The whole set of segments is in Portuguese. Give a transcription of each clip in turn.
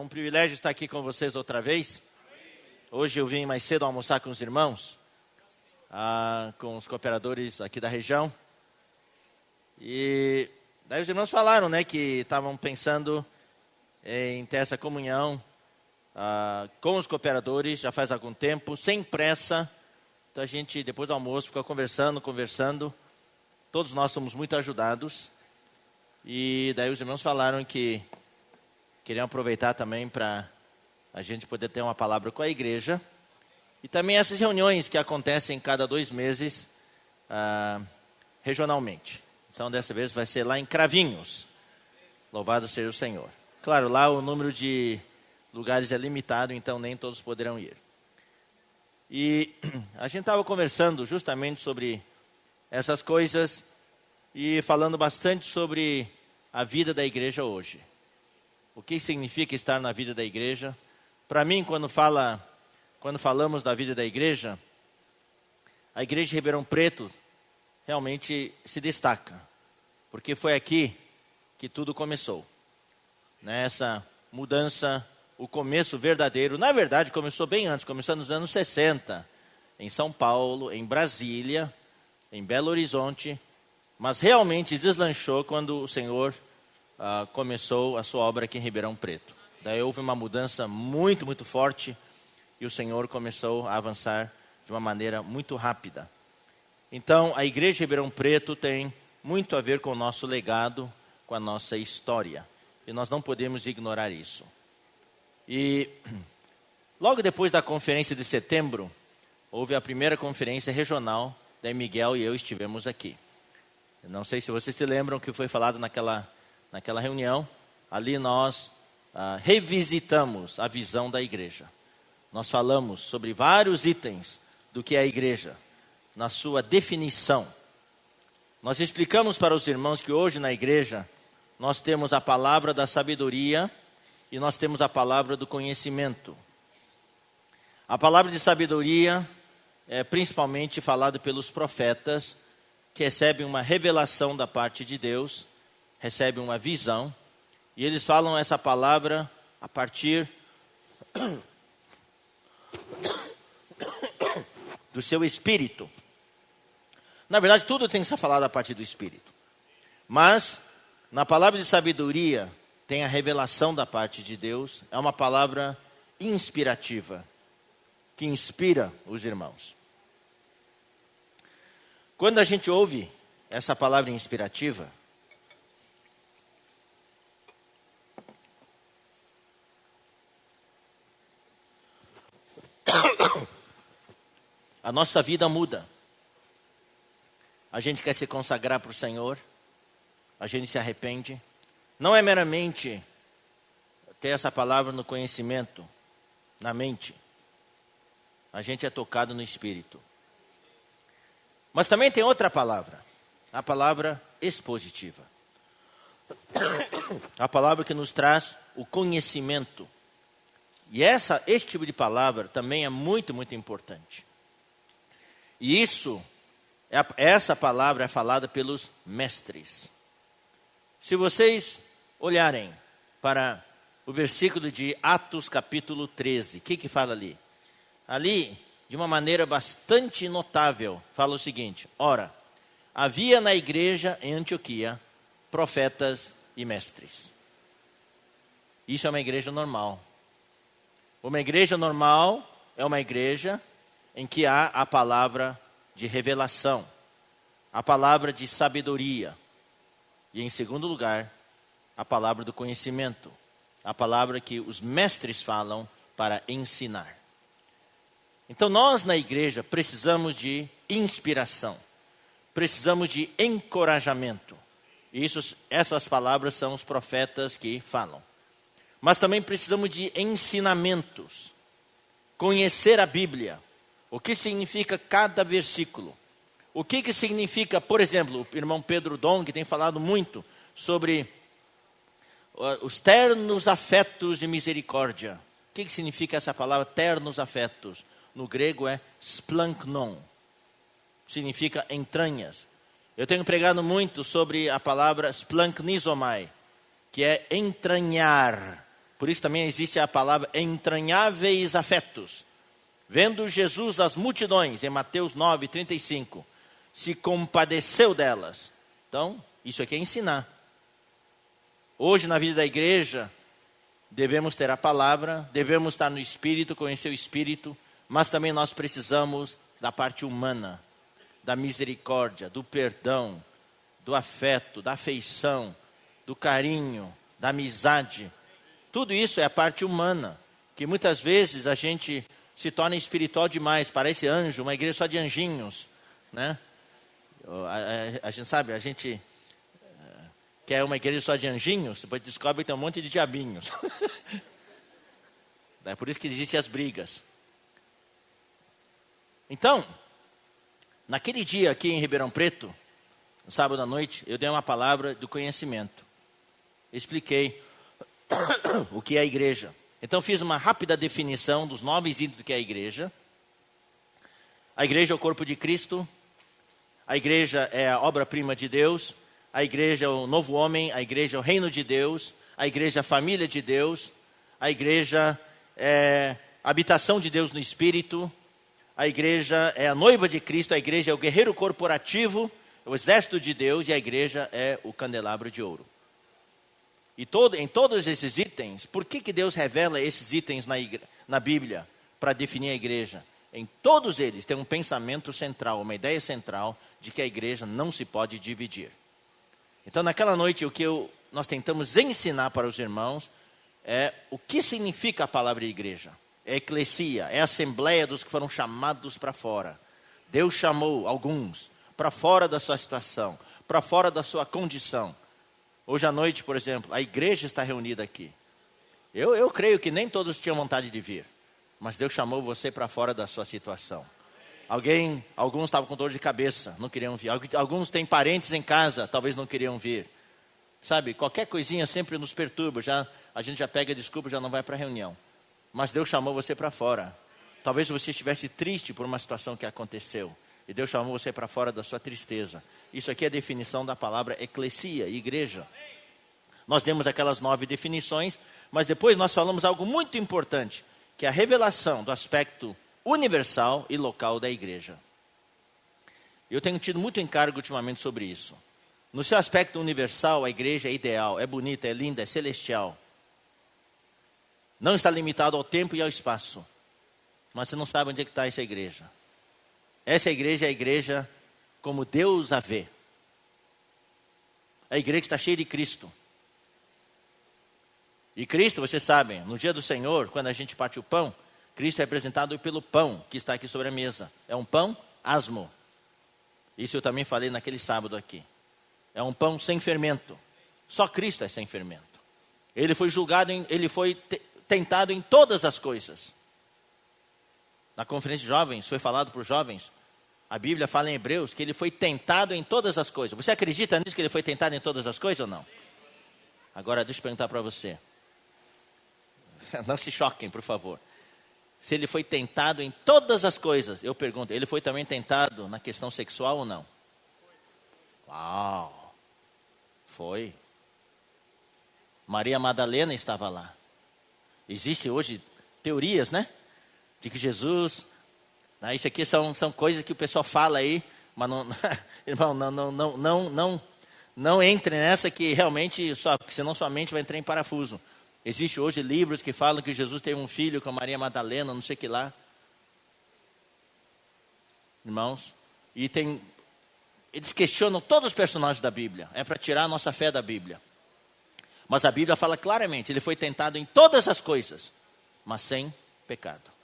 privilégio estar aqui com vocês outra vez. Hoje eu vim mais cedo almoçar com os irmãos, com os cooperadores aqui da região. E daí os irmãos falaram, que estavam pensando em ter essa comunhão com os cooperadores já faz algum tempo, sem pressa. Então a gente, depois do almoço, ficou conversando. Todos nós somos muito ajudados. E daí os irmãos falaram que queriam aproveitar também para a gente poder ter uma palavra com a igreja. E também essas reuniões que acontecem cada 2 meses regionalmente. Então dessa vez vai ser lá em Cravinhos. Louvado seja o Senhor. Claro, lá o número de lugares é limitado, então nem todos poderão ir. E a gente estava conversando justamente sobre essas coisas e falando bastante sobre a vida da igreja hoje. O que significa estar na vida da igreja? Para mim, quando falamos da vida da igreja, a igreja de Ribeirão Preto realmente se destaca. Porque foi aqui que tudo começou. Nessa mudança, o começo verdadeiro, na verdade começou bem antes, começou nos anos 60, em São Paulo, em Brasília, em Belo Horizonte, mas realmente deslanchou quando o Senhor começou a sua obra aqui em Ribeirão Preto. Daí houve uma mudança muito, muito forte e o Senhor começou a avançar de uma maneira muito rápida. Então, a igreja de Ribeirão Preto tem muito a ver com o nosso legado, com a nossa história. E nós não podemos ignorar isso. E logo depois da conferência de setembro, houve a primeira conferência regional, daí Miguel e eu estivemos aqui. Eu não sei se vocês se lembram que foi falado naquela reunião. Ali nós revisitamos a visão da igreja. Nós falamos sobre vários itens do que é a igreja, na sua definição. Nós explicamos para os irmãos que hoje na igreja nós temos a palavra da sabedoria e nós temos a palavra do conhecimento. A palavra de sabedoria é principalmente falada pelos profetas, que recebem uma revelação da parte de Deus, recebem uma visão, e eles falam essa palavra a partir do seu espírito. Na verdade, tudo tem que ser falado a partir do espírito. Mas, na palavra de sabedoria, tem a revelação da parte de Deus. É uma palavra inspirativa, que inspira os irmãos. Quando a gente ouve essa palavra inspirativa, a nossa vida muda. A gente quer se consagrar para o Senhor, a gente se arrepende. Não é meramente ter essa palavra no conhecimento, na mente. A gente é tocado no Espírito. Mas também tem outra palavra, a palavra expositiva. A palavra que nos traz o conhecimento. E esse tipo de palavra também é muito, muito importante. E essa palavra é falada pelos mestres. Se vocês olharem para o versículo de Atos capítulo 13, o que fala ali? Ali, de uma maneira bastante notável, fala o seguinte: ora, havia na igreja em Antioquia profetas e mestres. Isso é uma igreja normal. Uma igreja normal é uma igreja em que há a palavra de revelação, a palavra de sabedoria. E em segundo lugar, a palavra do conhecimento, a palavra que os mestres falam para ensinar. Então nós na igreja precisamos de inspiração, precisamos de encorajamento. E essas palavras são os profetas que falam. Mas também precisamos de ensinamentos, conhecer a Bíblia, o que significa cada versículo. O que significa, por exemplo, o irmão Pedro Dom, que tem falado muito sobre os ternos afetos de misericórdia. O que significa essa palavra, ternos afetos? No grego é splanknon. Significa entranhas. Eu tenho pregado muito sobre a palavra splanknizomai, que é entranhar. Por isso também existe a palavra entranháveis afetos. Vendo Jesus as multidões, em Mateus 9:35, se compadeceu delas. Então, isso aqui é ensinar. Hoje, na vida da igreja, devemos ter a palavra, devemos estar no Espírito, conhecer o Espírito, mas também nós precisamos da parte humana, da misericórdia, do perdão, do afeto, da afeição, do carinho, da amizade. Tudo isso é a parte humana, que muitas vezes a gente se torna espiritual demais, parece anjo, uma igreja só de anjinhos, né? A gente sabe, a gente quer uma igreja só de anjinhos, depois descobre que tem um monte de diabinhos. É por isso que existem as brigas. Então, naquele dia aqui em Ribeirão Preto, no sábado à noite, eu dei uma palavra do conhecimento. Expliquei o que é a igreja. Então fiz uma rápida definição dos 9 itens do que é a igreja. A igreja é o corpo de Cristo. A igreja é a obra-prima de Deus. A igreja é o novo homem. A igreja é o reino de Deus. A igreja é a família de Deus. A igreja é a habitação de Deus no Espírito. A igreja é a noiva de Cristo. A igreja é o guerreiro corporativo, o exército de Deus. E a igreja é o candelabro de ouro. E em todos esses itens, por que Deus revela esses itens na Bíblia para definir a igreja? Em todos eles tem um pensamento central, uma ideia central de que a igreja não se pode dividir. Então, naquela noite, o que nós tentamos ensinar para os irmãos é o que significa a palavra igreja. É eclesia, é a assembleia dos que foram chamados para fora. Deus chamou alguns para fora da sua situação, para fora da sua condição. Hoje à noite, por exemplo, a igreja está reunida aqui. Eu creio que nem todos tinham vontade de vir, mas Deus chamou você para fora da sua situação. Alguns estavam com dor de cabeça, não queriam vir. Alguns têm parentes em casa, talvez não queriam vir. Sabe, qualquer coisinha sempre nos perturba, a gente já pega desculpa, já não vai para a reunião. Mas Deus chamou você para fora. Talvez você estivesse triste por uma situação que aconteceu, e Deus chamou você para fora da sua tristeza. Isso aqui é a definição da palavra eclesia, igreja. Nós demos aquelas 9 definições, mas depois nós falamos algo muito importante, que é a revelação do aspecto universal e local da igreja. Eu tenho tido muito encargo ultimamente sobre isso. No seu aspecto universal, a igreja é ideal, é bonita, é linda, é celestial. Não está limitado ao tempo e ao espaço. Mas você não sabe onde é que está essa igreja. Essa igreja é a igreja como Deus a vê. A igreja está cheia de Cristo. E Cristo, vocês sabem, no dia do Senhor, quando a gente parte o pão, Cristo é representado pelo pão que está aqui sobre a mesa. É um pão asmo. Isso eu também falei naquele sábado aqui. É um pão sem fermento. Só Cristo é sem fermento. Ele foi tentado em todas as coisas. Na conferência de jovens, foi falado para os jovens. A Bíblia fala em Hebreus que ele foi tentado em todas as coisas. Você acredita nisso, que ele foi tentado em todas as coisas ou não? Agora, deixa eu perguntar para você. Não se choquem, por favor. Se ele foi tentado em todas as coisas, eu pergunto, ele foi também tentado na questão sexual ou não? Uau! Foi. Maria Madalena estava lá. Existem hoje teorias, né? De que Jesus... Isso aqui são coisas que o pessoal fala aí, mas não, irmão, não entre nessa que realmente, senão sua mente vai entrar em parafuso. Existem hoje livros que falam que Jesus teve um filho com Maria Madalena, não sei o que lá. Irmãos, eles questionam todos os personagens da Bíblia, é para tirar a nossa fé da Bíblia. Mas a Bíblia fala claramente, ele foi tentado em todas as coisas, mas sem pecado.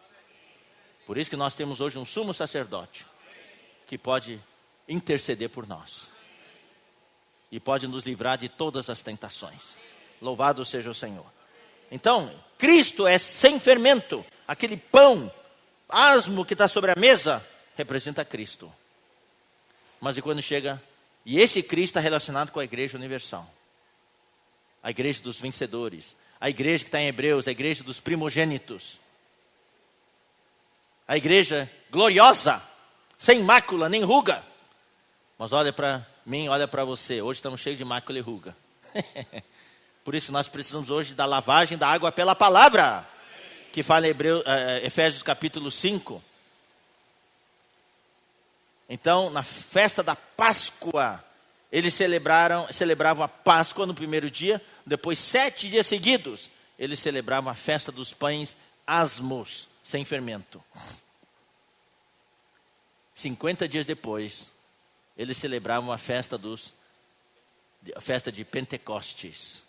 Por isso que nós temos hoje um sumo sacerdote que pode interceder por nós e pode nos livrar de todas as tentações. Louvado seja o Senhor. Então, Cristo é sem fermento. Aquele pão asmo que está sobre a mesa representa Cristo. Mas e quando chega... E esse Cristo está relacionado com a igreja universal. A igreja dos vencedores. A igreja que está em Hebreus, a igreja dos primogênitos. A igreja gloriosa, sem mácula nem ruga. Mas olha para mim, olha para você. Hoje estamos cheios de mácula e ruga. Por isso nós precisamos hoje da lavagem da água pela palavra, que fala em Efésios capítulo 5. Então, na festa da Páscoa, eles celebravam a Páscoa no primeiro dia, depois 7 dias seguidos, eles celebravam a festa dos pães asmos, sem fermento. 50 dias depois, eles celebravam a festa de Pentecostes.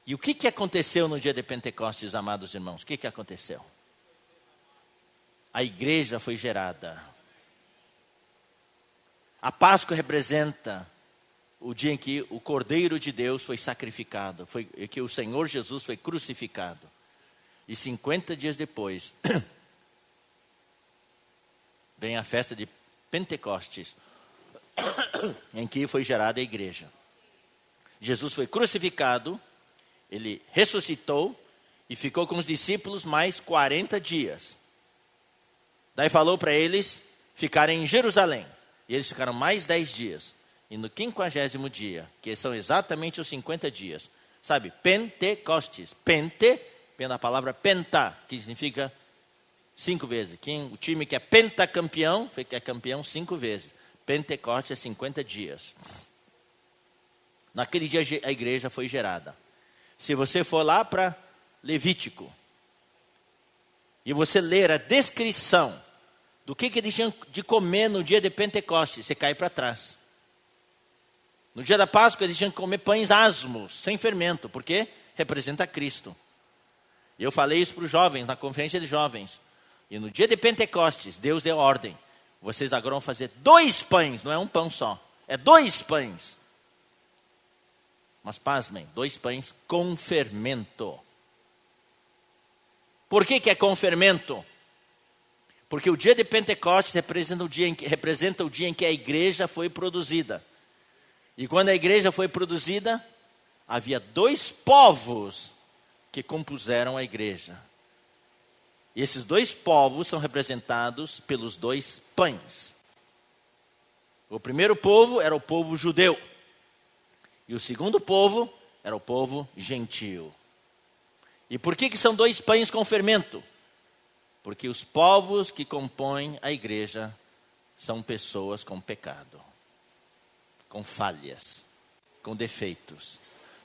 E o que aconteceu no dia de Pentecostes, amados irmãos? O que aconteceu? A igreja foi gerada. A Páscoa representa o dia em que o Cordeiro de Deus foi sacrificado, que o Senhor Jesus foi crucificado. E 50 dias depois, vem a festa de Pentecostes, em que foi gerada a igreja. Jesus foi crucificado, ele ressuscitou e ficou com os discípulos mais 40 dias. Daí falou para eles ficarem em Jerusalém. E eles ficaram mais 10 dias. E no 50º dia, que são exatamente os 50 dias, sabe, Pentecostes. Vem da palavra penta, que significa 5 vezes. O time que é pentacampeão, é campeão 5 vezes. Pentecostes é 50 dias. Naquele dia a igreja foi gerada. Se você for lá para Levítico, e você ler a descrição do que eles tinham de comer no dia de Pentecostes, você cai para trás. No dia da Páscoa eles tinham que comer pães asmos, sem fermento, porque representa Cristo. E eu falei isso para os jovens, na conferência de jovens. E no dia de Pentecostes, Deus deu ordem. Vocês agora vão fazer 2 pães, não é um pão só. É 2 pães. Mas pasmem, 2 pães com fermento. Por que é com fermento? Porque o dia de Pentecostes representa o dia em que a igreja foi produzida. E quando a igreja foi produzida, havia 2 povos que compuseram a igreja. E esses 2 povos são representados pelos 2 pães. O primeiro povo era o povo judeu. E o segundo povo era o povo gentio. E por que são 2 pães com fermento? Porque os povos que compõem a igreja são pessoas com pecado, com falhas, com defeitos.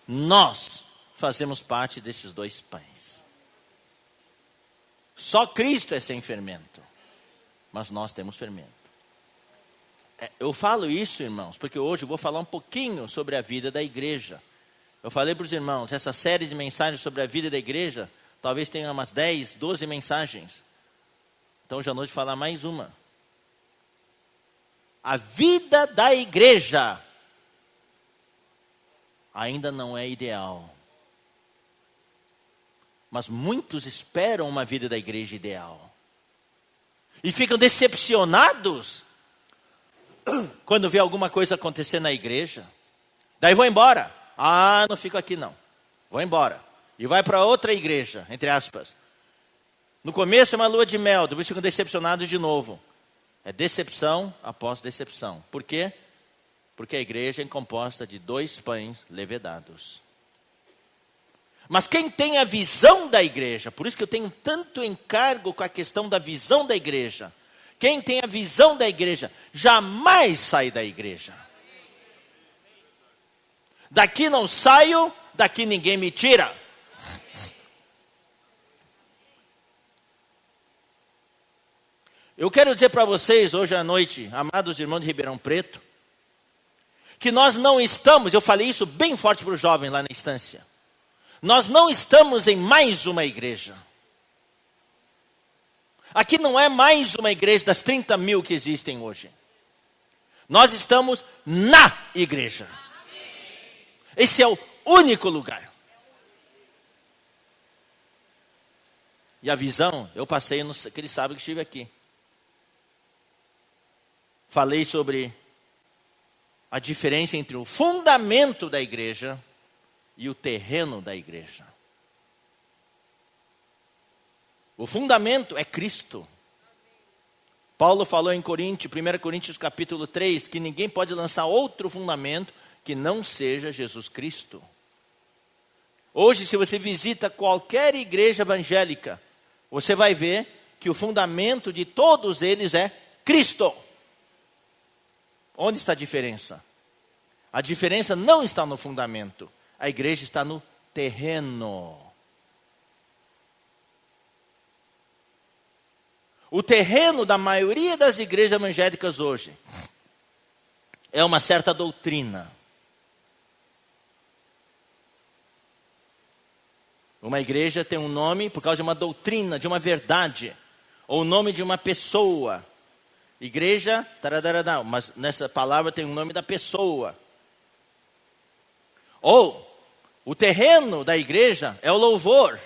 Nós fazemos parte desses 2 pães. Só Cristo é sem fermento, mas nós temos fermento. Eu falo isso, irmãos, porque hoje eu vou falar um pouquinho sobre a vida da igreja. Eu falei para os irmãos, essa série de mensagens sobre a vida da igreja, talvez tenha umas 10, 12 mensagens. Então já hoje falar mais uma. A vida da igreja ainda não é ideal. Mas muitos esperam uma vida da igreja ideal. E ficam decepcionados quando vê alguma coisa acontecer na igreja. Daí vão embora. Não fico aqui não. Vou embora. E vai para outra igreja, entre aspas. No começo é uma lua de mel, depois ficam decepcionados de novo. É decepção após decepção. Por quê? Porque a igreja é composta de 2 pães levedados. Mas quem tem a visão da igreja, por isso que eu tenho tanto encargo com a questão da visão da igreja. Quem tem a visão da igreja jamais sai da igreja. Daqui não saio, daqui ninguém me tira. Eu quero dizer para vocês hoje à noite, amados irmãos de Ribeirão Preto, que nós não estamos, eu falei isso bem forte para os jovens lá na instância, nós não estamos em mais uma igreja. Aqui não é mais uma igreja das 30 mil que existem hoje. Nós estamos na igreja. Esse é o único lugar. E a visão, eu passei naquele sábado que estive aqui. Falei sobre a diferença entre o fundamento da igreja e o terreno da igreja. O fundamento é Cristo. Paulo falou em 1 Coríntios capítulo 3, que ninguém pode lançar outro fundamento que não seja Jesus Cristo. Hoje, se você visita qualquer igreja evangélica, você vai ver que o fundamento de todos eles é Cristo. Onde está a diferença? A diferença não está no fundamento. A igreja está no terreno. O terreno da maioria das igrejas evangélicas hoje é uma certa doutrina. Uma igreja tem um nome por causa de uma doutrina, de uma verdade, ou o nome de uma pessoa. Igreja, taradarada, mas nessa palavra tem o nome da pessoa. Ou o terreno da igreja é o louvor.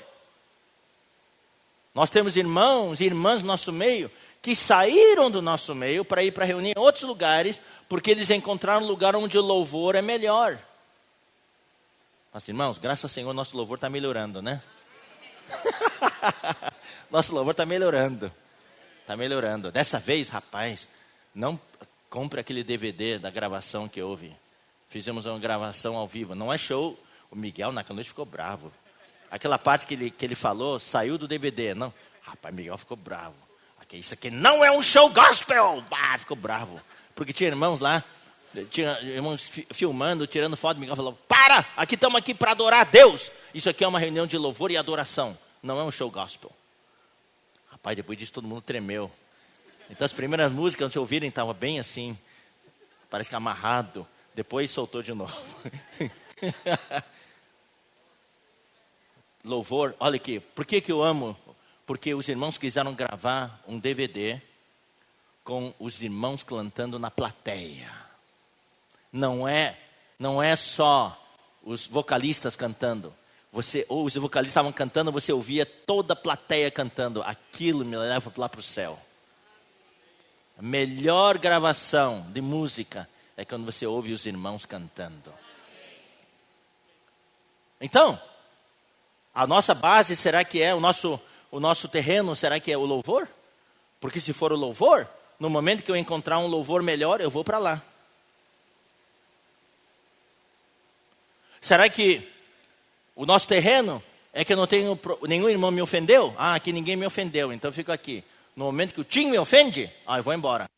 Nós temos irmãos e irmãs no nosso meio que saíram do nosso meio para ir para reunir em outros lugares, porque eles encontraram um lugar onde o louvor é melhor. Mas, irmãos, graças ao Senhor, nosso louvor está melhorando, né? Nosso louvor está melhorando. Está melhorando. Dessa vez, rapaz, não compre aquele DVD da gravação que houve. Fizemos uma gravação ao vivo. Não é show. O Miguel naquela noite ficou bravo. Aquela parte que ele falou saiu do DVD. Não, rapaz, Miguel ficou bravo. Isso aqui não é um show gospel. Ficou bravo. Porque tinha irmãos lá, tinha irmãos filmando, tirando foto. Miguel falou, aqui estamos aqui para adorar a Deus. Isso aqui é uma reunião de louvor e adoração. Não é um show gospel. Rapaz, depois disso todo mundo tremeu. Então as primeiras músicas, quando vocês ouvirem, estavam bem assim, parece que amarrado. Depois soltou de novo. Louvor, olha aqui, por que eu amo? Porque os irmãos quiseram gravar um DVD com os irmãos cantando na plateia. Não é só os vocalistas cantando. Os vocalistas estavam cantando, você ouvia toda a plateia cantando. Aquilo me leva lá para o céu. A melhor gravação de música é quando você ouve os irmãos cantando. Então, a nossa base, será que é o nosso terreno, será que é o louvor? Porque se for o louvor, no momento que eu encontrar um louvor melhor, eu vou para lá. Será que o nosso terreno é que eu não tenho, nenhum irmão me ofendeu? Aqui ninguém me ofendeu, então eu fico aqui. No momento que o Tim me ofende, eu vou embora.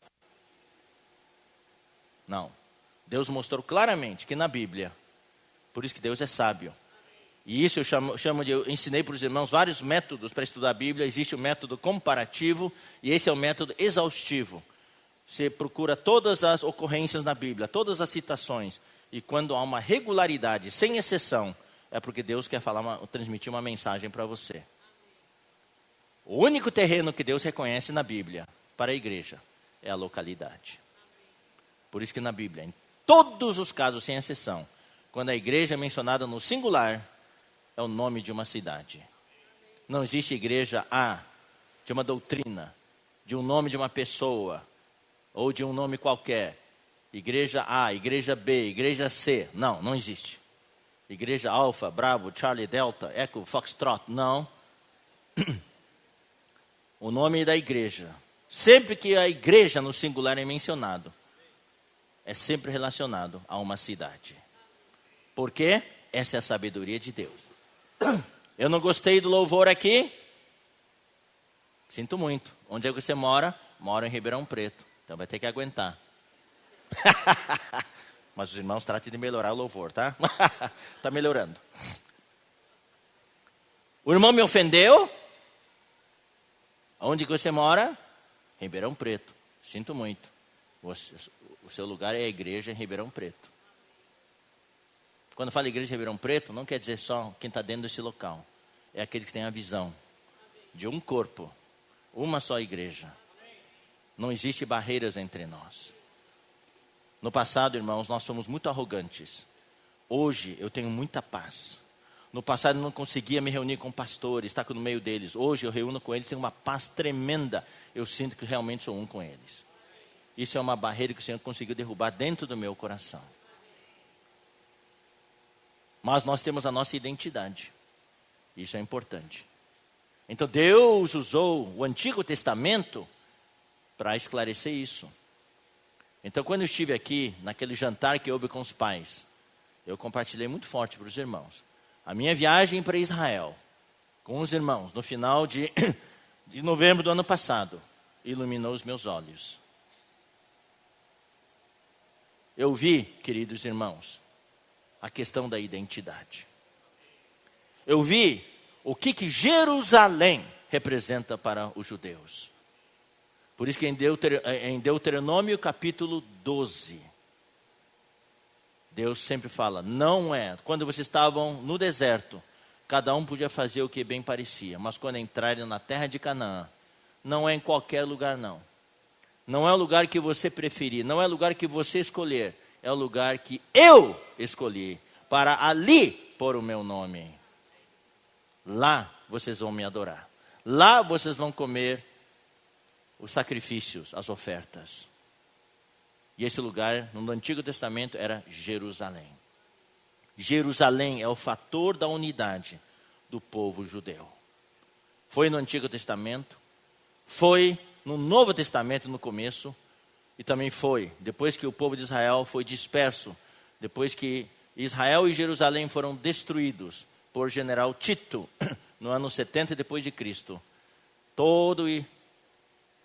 Não. Deus mostrou claramente que na Bíblia, por isso que Deus é sábio. E isso eu ensinei para os irmãos vários métodos para estudar a Bíblia. Existe o método comparativo e esse é o método exaustivo. Você procura todas as ocorrências na Bíblia, todas as citações. E quando há uma regularidade, sem exceção, é porque Deus quer transmitir uma mensagem para você. O único terreno que Deus reconhece na Bíblia para a igreja é a localidade. Por isso que na Bíblia, em todos os casos, sem exceção, quando a igreja é mencionada no singular, é o nome de uma cidade. Não existe igreja A, de uma doutrina, de um nome de uma pessoa, ou de um nome qualquer. Igreja A, igreja B, igreja C. Não existe. Igreja Alfa, Bravo, Charlie, Delta, Echo, Foxtrot. Não. O nome da igreja. Sempre que a igreja no singular é mencionado, é sempre relacionado a uma cidade. Por quê? Essa é a sabedoria de Deus. Eu não gostei do louvor aqui. Sinto muito. Onde é que você mora? Moro em Ribeirão Preto. Então vai ter que aguentar. Mas os irmãos tratem de melhorar o louvor, tá? Está melhorando. O irmão me ofendeu. Onde que você mora? Ribeirão Preto. Sinto muito. O seu lugar é a igreja em Ribeirão Preto. Quando fala igreja de Ribeirão Preto, não quer dizer só quem está dentro desse local. É aquele que tem a visão de um corpo, uma só igreja. Não existe barreiras entre nós. No passado, irmãos, nós fomos muito arrogantes. Hoje, eu tenho muita paz. No passado, eu não conseguia me reunir com pastores, estar no meio deles. Hoje, eu reúno com eles, tenho uma paz tremenda. Eu sinto que realmente sou um com eles. Isso é uma barreira que o Senhor conseguiu derrubar dentro do meu coração. Mas nós temos a nossa identidade. Isso é importante. Então Deus usou o Antigo Testamento para esclarecer isso. Então quando eu estive aqui, naquele jantar que houve com os pais, eu compartilhei muito forte para os irmãos. A minha viagem para Israel, com os irmãos, no final de novembro do ano passado, iluminou os meus olhos. Eu vi, queridos irmãos, a questão da identidade. Eu vi o que Jerusalém representa para os judeus. Por isso que em Deuteronômio capítulo 12, Deus sempre fala, não é, quando vocês estavam no deserto, cada um podia fazer o que bem parecia, mas quando entrarem na terra de Canaã, não é em qualquer lugar não. Não é o lugar que você preferir, não é o lugar que você escolher, é o lugar que eu escolhi, para ali pôr o meu nome. Lá vocês vão me adorar. Lá vocês vão comer os sacrifícios, as ofertas. E esse lugar, no Antigo Testamento, era Jerusalém. Jerusalém é o fator da unidade do povo judeu. Foi no Antigo Testamento, foi no Novo Testamento no começo, e também foi depois que o povo de Israel foi disperso, depois que Israel e Jerusalém foram destruídos por general Tito, no ano 70 depois de Cristo. Todo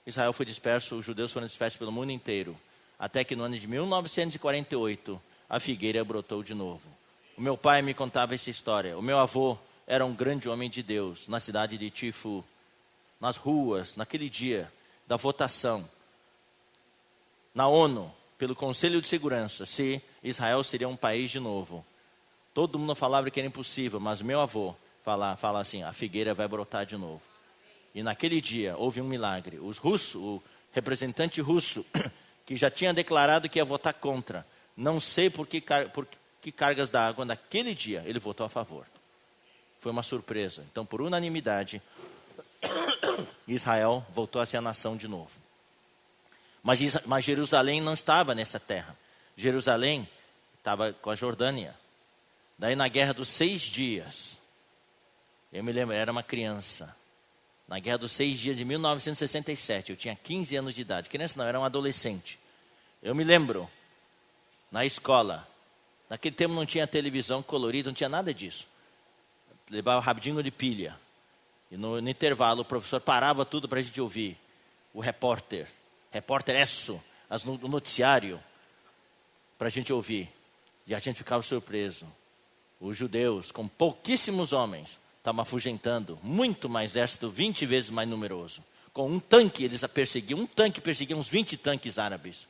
Israel foi disperso, os judeus foram dispersos pelo mundo inteiro, até que no ano de 1948, a figueira brotou de novo. O meu pai me contava essa história. O meu avô era um grande homem de Deus, na cidade de Tifu, nas ruas, naquele dia da votação, na ONU, pelo Conselho de Segurança, se Israel seria um país de novo. Todo mundo falava que era impossível, mas meu avô fala assim, a figueira vai brotar de novo. E naquele dia houve um milagre. Os russos, o representante russo, que já tinha declarado que ia votar contra, não sei por que cargas d'água, naquele dia ele votou a favor. Foi uma surpresa. Então, por unanimidade, Israel voltou a ser a nação de novo. Mas Jerusalém não estava nessa terra. Jerusalém estava com a Jordânia. Daí na Guerra dos 6 Dias, eu me lembro, eu era uma criança. Na Guerra dos 6 Dias de 1967, eu tinha 15 anos de idade. Criança não, eu era um adolescente. Eu me lembro, na escola, naquele tempo não tinha televisão colorida, não tinha nada disso. Levava rabinho de pilha. E no intervalo o professor parava tudo para a gente ouvir. O repórter o noticiário, para a gente ouvir. E a gente ficava surpreso. Os judeus, com pouquíssimos homens, estavam afugentando muito mais exército, 20 vezes mais numeroso. Com um tanque, eles perseguiam uns 20 tanques árabes.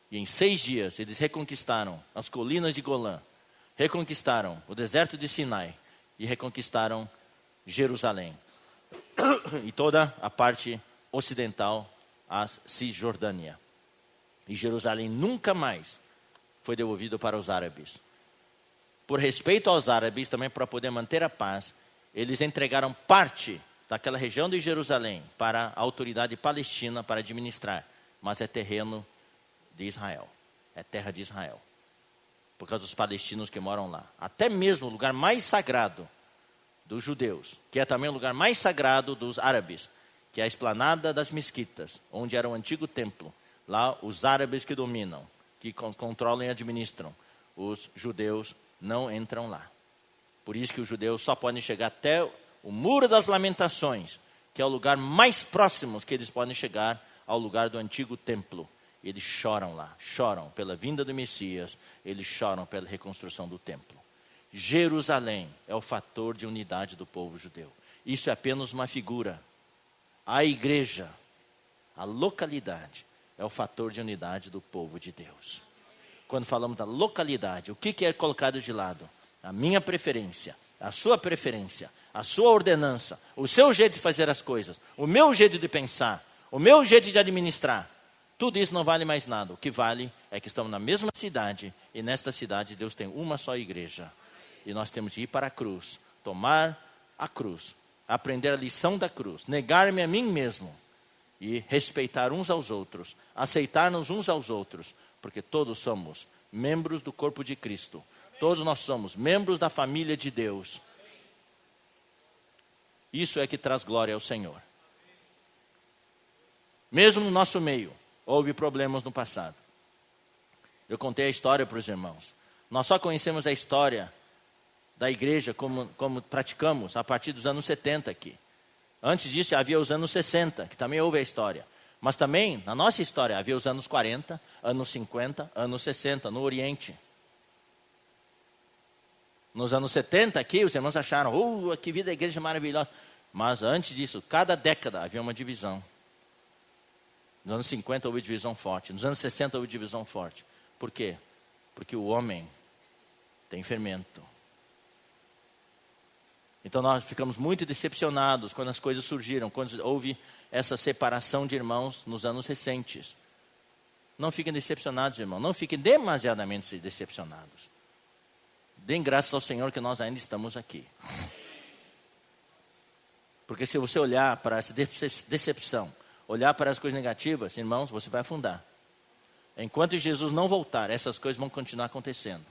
E em 6 dias, eles reconquistaram as colinas de Golã, reconquistaram o deserto de Sinai e reconquistaram Jerusalém. E toda a parte ocidental, a Cisjordânia. E Jerusalém nunca mais foi devolvido para os árabes. Por respeito aos árabes, também para poder manter a paz, eles entregaram parte daquela região de Jerusalém para a autoridade palestina para administrar. Mas é terreno de Israel, é terra de Israel. Por causa dos palestinos que moram lá. Até mesmo o lugar mais sagrado dos judeus, que é também o lugar mais sagrado dos árabes, que é a esplanada das mesquitas, onde era o antigo templo. Lá os árabes que dominam, que controlam e administram. Os judeus não entram lá. Por isso que os judeus só podem chegar até o Muro das Lamentações, que é o lugar mais próximo que eles podem chegar ao lugar do antigo templo. Eles choram lá, choram pela vinda do Messias, eles choram pela reconstrução do templo. Jerusalém é o fator de unidade do povo judeu. Isso é apenas uma figura. A igreja, a localidade, é o fator de unidade do povo de Deus. Quando falamos da localidade, o que é colocado de lado? A minha preferência, a sua preferência, a sua ordenança, o seu jeito de fazer as coisas, o meu jeito de pensar, o meu jeito de administrar. Tudo isso não vale mais nada. O que vale é que estamos na mesma cidade e nesta cidade Deus tem uma só igreja. E nós temos que ir para a cruz, tomar a cruz, aprender a lição da cruz, negar-me a mim mesmo e respeitar uns aos outros, aceitar-nos uns aos outros, porque todos somos membros do corpo de Cristo. Todos nós somos membros da família de Deus. Isso é que traz glória ao Senhor. Mesmo no nosso meio, houve problemas no passado. Eu contei a história para os irmãos. Nós só conhecemos a história da igreja como praticamos a partir dos anos 70 aqui. Antes disso havia os anos 60, que também houve a história. Mas também, na nossa história, havia os anos 40, anos 50, anos 60, no Oriente. Nos anos 70 aqui, os irmãos acharam, que vida da igreja maravilhosa. Mas antes disso, cada década havia uma divisão. Nos anos 50 houve divisão forte, nos anos 60 houve divisão forte. Por quê? Porque o homem tem fermento. Então nós ficamos muito decepcionados quando as coisas surgiram, quando houve essa separação de irmãos nos anos recentes. Não fiquem decepcionados, irmão. Não fiquem demasiadamente decepcionados. Deem graças ao Senhor que nós ainda estamos aqui. Porque se você olhar para essa decepção, olhar para as coisas negativas, irmãos, você vai afundar. Enquanto Jesus não voltar, essas coisas vão continuar acontecendo.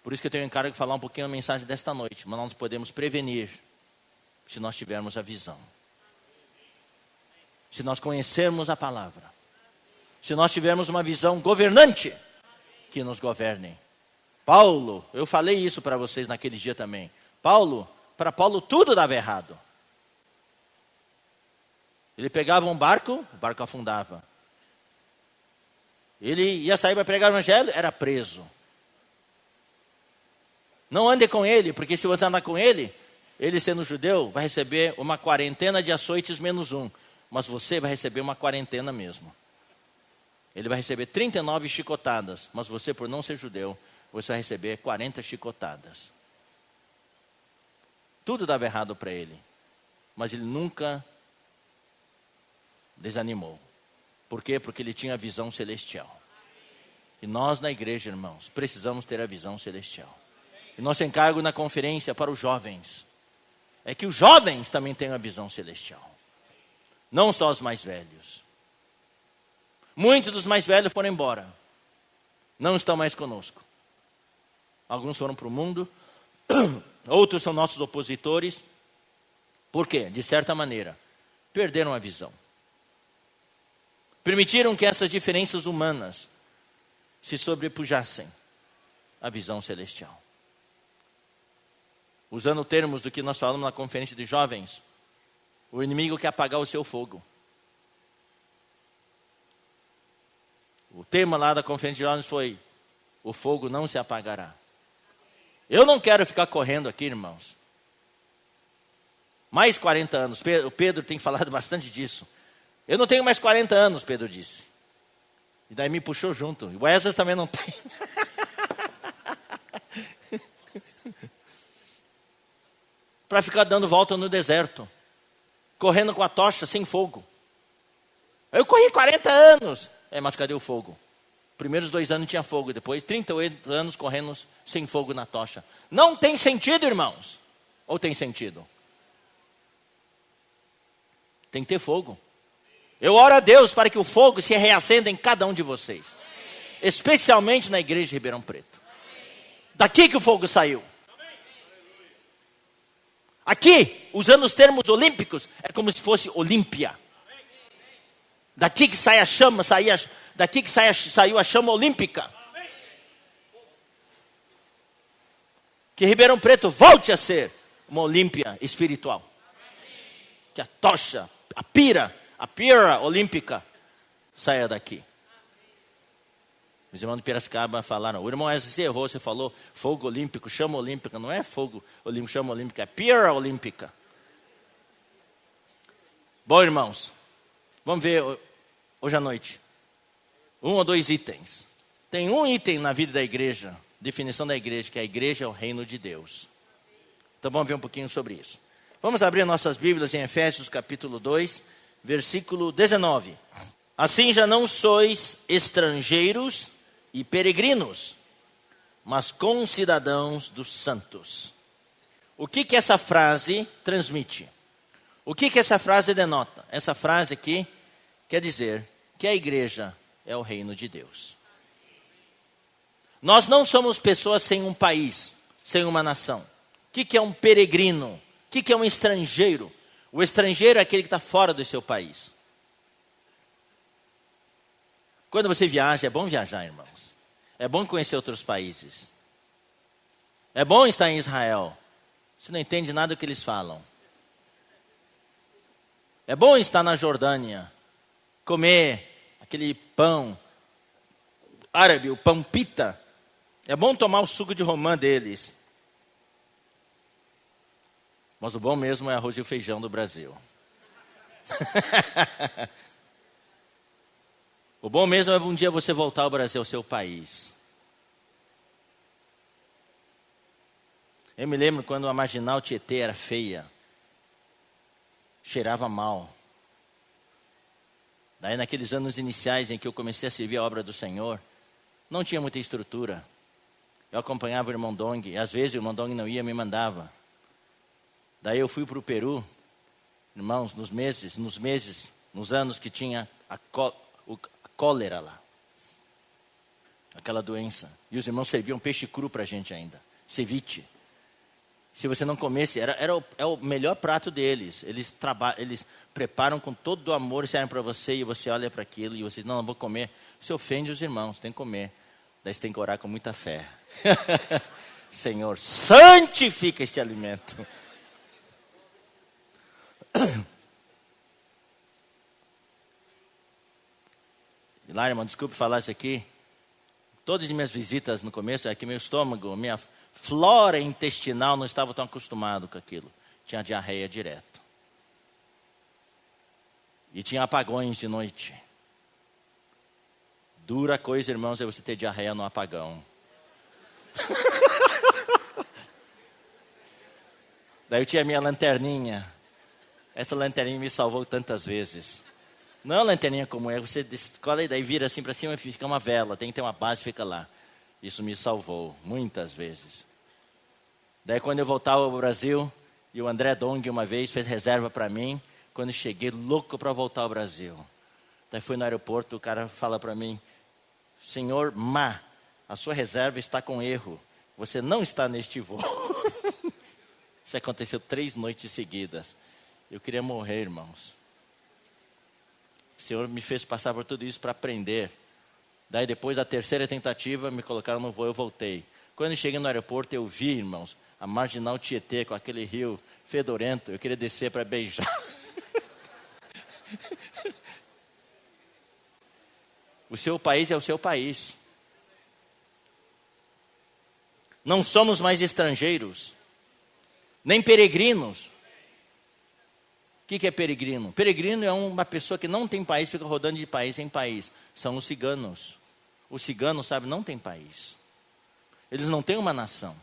Por isso que eu tenho o encargo de falar um pouquinho a mensagem desta noite. Mas nós podemos prevenir se nós tivermos a visão. Se nós conhecermos a palavra. Se nós tivermos uma visão governante que nos governe. Paulo, eu falei isso para vocês naquele dia também. Para Paulo tudo dava errado. Ele pegava um barco, o barco afundava. Ele ia sair para pregar o evangelho, era preso. Não ande com ele, porque se você andar com ele, ele sendo judeu, vai receber uma quarentena de açoites menos um. Mas você vai receber uma quarentena mesmo. Ele vai receber 39 chicotadas, mas você, por não ser judeu, você vai receber 40 chicotadas. Tudo dava errado para ele, mas ele nunca desanimou. Por quê? Porque ele tinha a visão celestial. E nós na igreja, irmãos, precisamos ter a visão celestial. E nosso encargo na conferência para os jovens é que os jovens também tenham a visão celestial. Não só os mais velhos. Muitos dos mais velhos foram embora. Não estão mais conosco. Alguns foram para o mundo. Outros são nossos opositores. Por quê? De certa maneira, perderam a visão. Permitiram que essas diferenças humanas se sobrepujassem à visão celestial. Usando termos do que nós falamos na conferência de jovens, o inimigo quer apagar o seu fogo. O tema lá da conferência de jovens foi: o fogo não se apagará. Eu não quero ficar correndo aqui, irmãos. Mais 40 anos. O Pedro tem falado bastante disso. Eu não tenho mais 40 anos, Pedro disse. E daí me puxou junto. E o Wesley também não tem. Para ficar dando volta no deserto. Correndo com a tocha sem fogo. Eu corri 40 anos. Mas cadê o fogo? Primeiros 2 anos tinha fogo. Depois 38 anos correndo sem fogo na tocha. Não tem sentido, irmãos. Ou tem sentido? Tem que ter fogo. Eu oro a Deus para que o fogo se reacenda em cada um de vocês. Especialmente na igreja de Ribeirão Preto. Daqui que o fogo saiu. Aqui, usando os termos olímpicos, é como se fosse Olímpia. Daqui que sai a chama, daqui que saiu a chama olímpica. Que Ribeirão Preto volte a ser uma Olímpia espiritual. Que a tocha, a pira olímpica saia daqui. Os irmãos de Piracicaba falaram: o irmão Wesley, você errou, você falou fogo olímpico, chama olímpica. Não é fogo olímpico, chama olímpica, é pira olímpica. Bom, irmãos, vamos ver hoje à noite 1 ou 2 itens. Tem um item na vida da igreja, definição da igreja, que a igreja é o reino de Deus. Então vamos ver um pouquinho sobre isso. Vamos abrir nossas Bíblias em Efésios capítulo 2, versículo 19. Assim já não sois estrangeiros e peregrinos, mas concidadãos dos santos. O que essa frase transmite? O que essa frase denota? Essa frase aqui quer dizer que a igreja é o reino de Deus. Nós não somos pessoas sem um país, sem uma nação. O que é um peregrino? O que é um estrangeiro? O estrangeiro é aquele que está fora do seu país. Quando você viaja, é bom viajar, irmãos. É bom conhecer outros países. É bom estar em Israel. Você não entende nada do que eles falam. É bom estar na Jordânia, comer aquele pão árabe, o pão pita. É bom tomar o suco de romã deles. Mas o bom mesmo é arroz e feijão do Brasil. O bom mesmo é um dia você voltar ao Brasil, ao seu país. Eu me lembro quando a Marginal Tietê era feia. Cheirava mal. Daí naqueles anos iniciais em que eu comecei a servir a obra do Senhor, não tinha muita estrutura. Eu acompanhava o irmão Dong, e às vezes o irmão Dong não ia, me mandava. Daí eu fui para o Peru, irmãos, nos anos que tinha a cólera lá. Aquela doença. E os irmãos serviam peixe cru para a gente ainda. Ceviche. Se você não comesse, é o melhor prato deles. Eles preparam com todo o amor e servem para você, e você olha para aquilo e você diz, não vou comer. Você ofende os irmãos, tem que comer. Daí você tem que orar com muita fé. Senhor, santifica este alimento. E lá, irmão, desculpe falar isso aqui. Todas as minhas visitas no começo, é que meu estômago, minha flora intestinal não estava tão acostumado com aquilo. Tinha diarreia direto. E tinha apagões de noite. Dura coisa, irmãos, é você ter diarreia no apagão. Daí eu tinha a minha lanterninha. Essa lanterninha me salvou tantas vezes. Não é uma lanterninha como é, você escolhe e daí vira assim para cima e fica uma vela. Tem que ter uma base, fica lá. Isso me salvou muitas vezes. Daí quando eu voltava ao Brasil, e o André Dong uma vez fez reserva para mim, quando eu cheguei louco para voltar ao Brasil. Daí fui no aeroporto, o cara fala para mim, senhor Ma, a sua reserva está com erro. Você não está neste voo. Isso aconteceu 3 noites seguidas. Eu queria morrer, irmãos. O Senhor me fez passar por tudo isso para aprender. Daí depois da 3ª tentativa, me colocaram no voo, eu voltei. Quando eu cheguei no aeroporto, eu vi, irmãos, a Marginal Tietê com aquele rio fedorento. Eu queria descer para beijar. O seu país é o seu país. Não somos mais estrangeiros, nem peregrinos. O que é peregrino? Peregrino é uma pessoa que não tem país, fica rodando de país em país. São os ciganos. Os ciganos, sabe, não tem país. Eles não têm uma nação.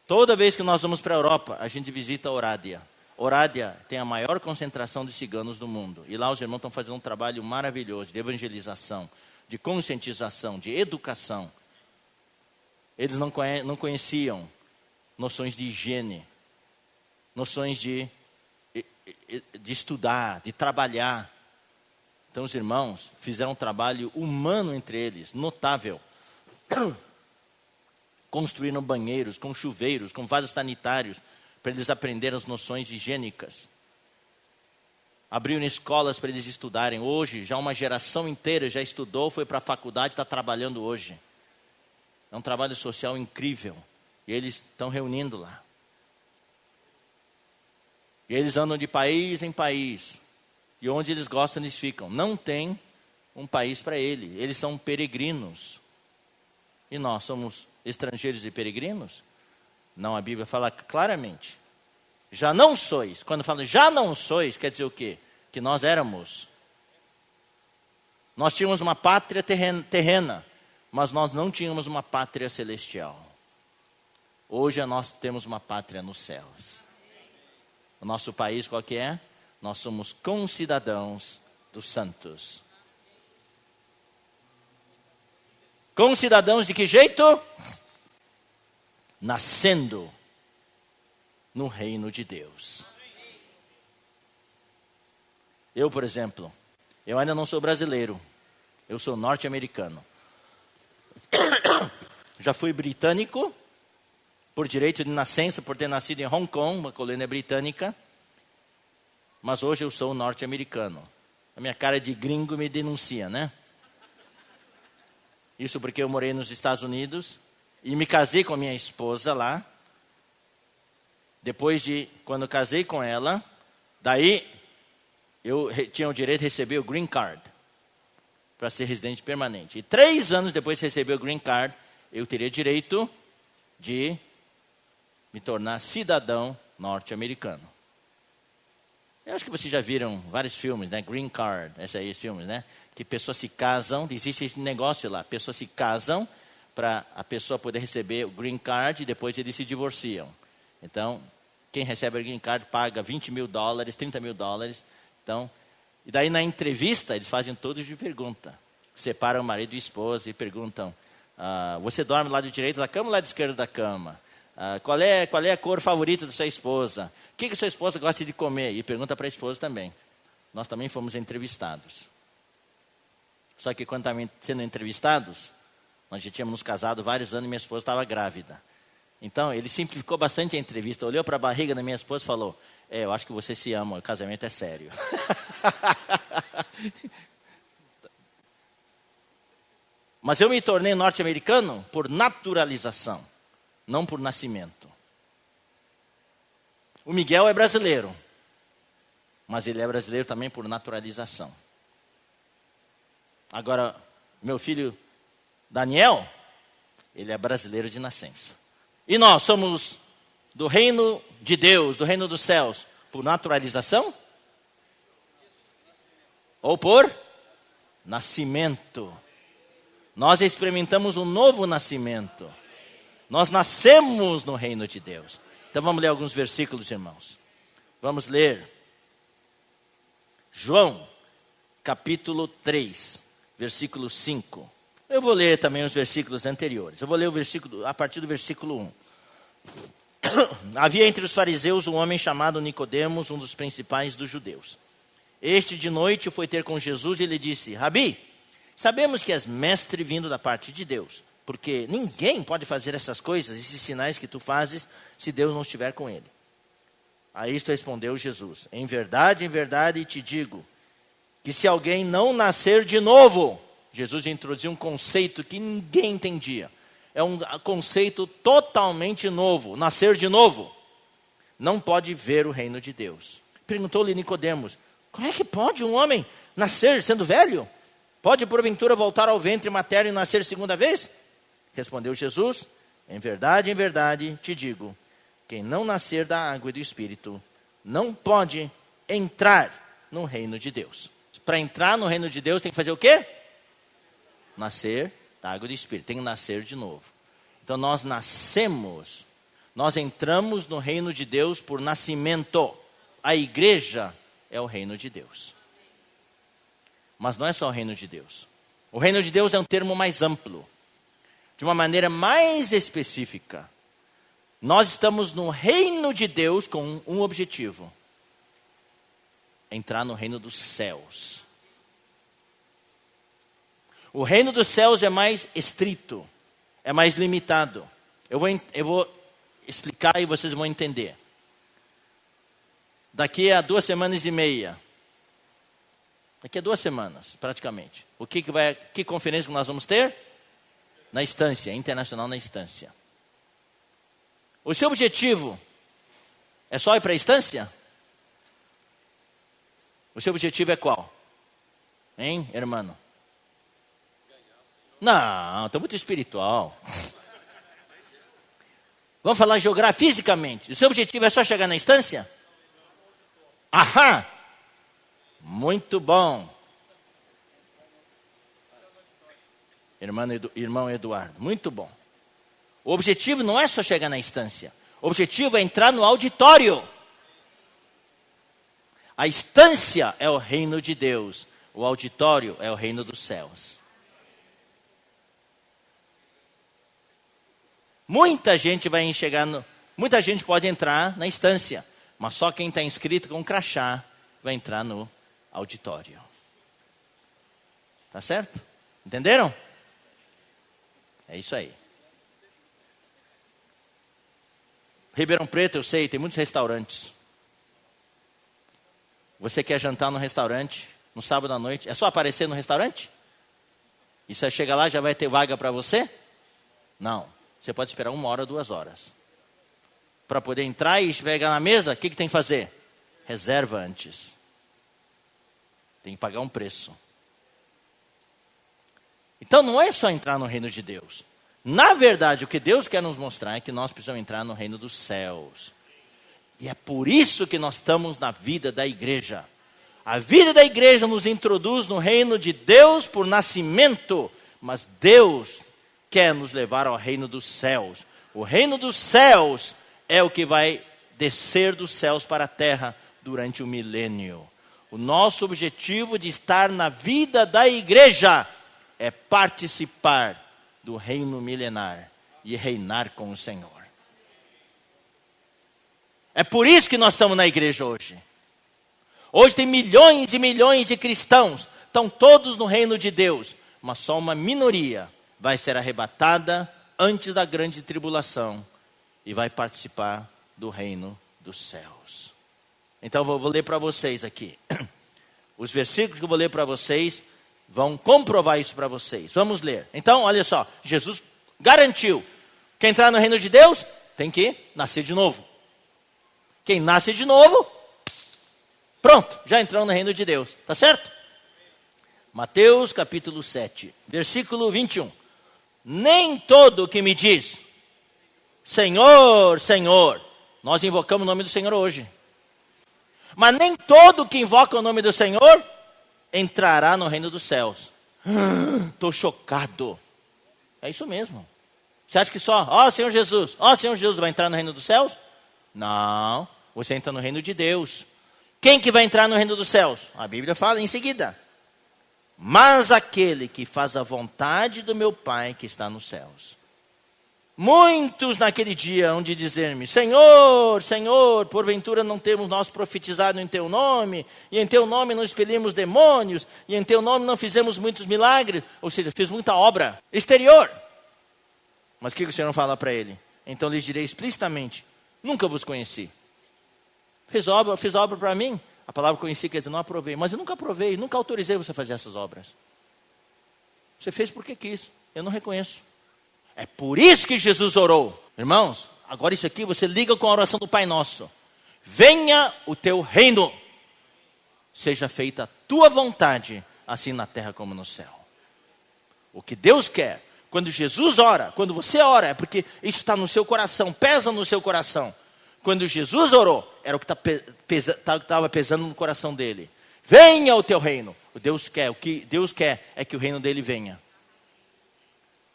Toda vez que nós vamos para a Europa, a gente visita Orádia. Orádia tem a maior concentração de ciganos do mundo. E lá os irmãos estão fazendo um trabalho maravilhoso de evangelização, de conscientização, de educação. Eles não conheciam noções de higiene, noções de estudar, de trabalhar. Então os irmãos fizeram um trabalho humano entre eles, notável. Construíram banheiros, com chuveiros, com vasos sanitários, para eles aprenderem as noções higiênicas. Abriram escolas para eles estudarem. Hoje, já uma geração inteira já estudou, foi para a faculdade, está trabalhando hoje. É um trabalho social incrível. E eles estão reunindo lá. E eles andam de país em país. E onde eles gostam, eles ficam. Não tem um país para eles. Eles são peregrinos. E nós somos estrangeiros e peregrinos? Não, a Bíblia fala claramente. Já não sois. Quando fala já não sois, quer dizer o quê? Que nós éramos. Nós tínhamos uma pátria terrena, mas nós não tínhamos uma pátria celestial. Hoje nós temos uma pátria nos céus. O nosso país qual que é? Nós somos concidadãos dos santos. Concidadãos de que jeito? Nascendo no reino de Deus. Eu, por exemplo, eu ainda não sou brasileiro. Eu sou norte-americano. Já fui britânico por direito de nascença, por ter nascido em Hong Kong, uma colônia britânica. Mas hoje eu sou norte-americano. A minha cara de gringo me denuncia, né? Isso porque eu morei nos Estados Unidos E me casei com a minha esposa lá. Depois de, quando eu casei com ela, daí eu tinha o direito de receber o green card para ser residente permanente. E 3 anos depois de receber o green card, eu teria direito de me tornar cidadão norte-americano. Eu acho que vocês já viram vários filmes, né? Green Card, esses filmes, né? Que pessoas se casam, existe esse negócio lá. Pessoas se casam para a pessoa poder receber o Green Card e depois eles se divorciam. Então, quem recebe o Green Card paga $20 mil, $30 mil. Então, e daí na entrevista eles fazem todos de pergunta. Separam o marido e a esposa e perguntam, você dorme do lado direito da cama ou do lado esquerdo da cama? Qual é a cor favorita da sua esposa? O que sua esposa gosta de comer? E pergunta para a esposa também. Nós também fomos entrevistados. Só que quando estávamos sendo entrevistados, nós já tínhamos nos casado vários anos e minha esposa estava grávida. Então, ele simplificou bastante a entrevista. Olhou para a barriga da minha esposa e falou, eu acho que você se ama, o casamento é sério. Mas eu me tornei norte-americano por naturalização, não por nascimento. O Miguel é brasileiro, mas ele é brasileiro também por naturalização. Agora, meu filho Daniel, ele é brasileiro de nascença. E nós somos do reino de Deus, do reino dos céus, por naturalização? Ou por nascimento? Nós experimentamos um novo nascimento. Nós nascemos no reino de Deus. Então vamos ler alguns versículos, irmãos. Vamos ler João, capítulo 3, versículo 5. Eu vou ler também os versículos anteriores. Eu vou ler o versículo a partir do versículo 1. Havia entre os fariseus um homem chamado Nicodemos, um dos principais dos judeus. Este de noite foi ter com Jesus e lhe disse, Rabi, sabemos que és mestre vindo da parte de Deus, porque ninguém pode fazer essas coisas, esses sinais que tu fazes, se Deus não estiver com ele. A isto respondeu Jesus, em verdade te digo, que se alguém não nascer de novo, Jesus introduziu um conceito que ninguém entendia. É um conceito totalmente novo, nascer de novo. Não pode ver o reino de Deus. Perguntou-lhe Nicodemos, como é que pode um homem nascer sendo velho? Pode porventura voltar ao ventre materno e nascer segunda vez? Respondeu Jesus, em verdade te digo, quem não nascer da água e do Espírito, não pode entrar no reino de Deus. Para entrar no reino de Deus tem que fazer o quê? Nascer da água e do Espírito, tem que nascer de novo. Então nós nascemos, nós entramos no reino de Deus por nascimento. A igreja é o reino de Deus. Mas não é só o reino de Deus. O reino de Deus é um termo mais amplo, de uma maneira mais específica. Nós estamos no reino de Deus com um objetivo: entrar no reino dos céus. O reino dos céus é mais estrito, é mais limitado. Eu vou explicar e vocês vão entender. Daqui a 2 semanas e meia, daqui a 2 semanas, praticamente, que conferência que nós vamos ter? Na Estância, Internacional na Estância. O seu objetivo é só ir para a Estância? O seu objetivo é qual? Hein, irmão? Não, estou muito espiritual. Vamos falar fisicamente. O seu objetivo é só chegar na Estância? Aham! Muito bom. Irmão Eduardo, muito bom. O objetivo não é só chegar na Estância. O objetivo é entrar no auditório. A Estância é o reino de Deus. O auditório é o reino dos céus. Muita gente muita gente pode entrar na Estância, mas só quem está inscrito com crachá vai entrar no auditório. Tá certo? Entenderam? É isso aí. Ribeirão Preto, eu sei, tem muitos restaurantes. Você quer jantar no restaurante, no sábado à noite, é só aparecer no restaurante? E você chega lá, já vai ter vaga para você? Não. você pode esperar 1 hora, 2 horas. Para poder entrar e pegar na mesa, o que tem que fazer? Reserva antes. Tem que pagar um preço. Então não é só entrar no reino de Deus. Na verdade, o que Deus quer nos mostrar é que nós precisamos entrar no reino dos céus. E é por isso que nós estamos na vida da igreja. A vida da igreja nos introduz no reino de Deus por nascimento. Mas Deus quer nos levar ao reino dos céus. O reino dos céus é o que vai descer dos céus para a terra durante o milênio. O nosso objetivo de estar na vida da igreja é participar do reino milenar e reinar com o Senhor. É por isso que nós estamos na igreja hoje. Hoje tem milhões e milhões de cristãos, estão todos no reino de Deus, mas só uma minoria vai ser arrebatada antes da grande tribulação e vai participar do reino dos céus. Então eu vou ler para vocês aqui. Os versículos que eu vou ler para vocês vão comprovar isso para vocês. Vamos ler. Então, olha só. Jesus garantiu. Quem entrar no reino de Deus tem que nascer de novo. Quem nasce de novo, pronto, já entrou no reino de Deus. Tá certo? Mateus capítulo 7, versículo 21. Nem todo que me diz, Senhor, Senhor, nós invocamos o nome do Senhor hoje. Mas nem todo que invoca o nome do Senhor entrará no reino dos céus. Estou chocado. É isso mesmo. Você acha que só, Senhor Jesus vai entrar no reino dos céus? Não, você entra no reino de Deus. Quem que vai entrar no reino dos céus? A Bíblia fala em seguida. Mas aquele que faz a vontade do meu Pai que está nos céus. Muitos naquele dia hão de dizer-me, Senhor, Senhor, porventura não temos nós profetizado em Teu nome, e em Teu nome não expelimos demônios, e em Teu nome não fizemos muitos milagres, ou seja, fiz muita obra exterior. Mas o que o Senhor fala para ele? Então lhes direi explicitamente, nunca vos conheci. Fiz obra para mim, a palavra conheci quer dizer não aprovei, mas eu nunca aprovei, nunca autorizei você a fazer essas obras. Você fez porque quis, eu não reconheço. É por isso que Jesus orou. Irmãos, agora isso aqui você liga com a oração do Pai Nosso. Venha o teu reino. Seja feita a tua vontade, assim na terra como no céu. O que Deus quer, quando Jesus ora, quando você ora, é porque isso está no seu coração, pesa no seu coração. Quando Jesus orou, era o que estava pesando no coração dele. Venha o teu reino. O que Deus quer é que o reino dele venha.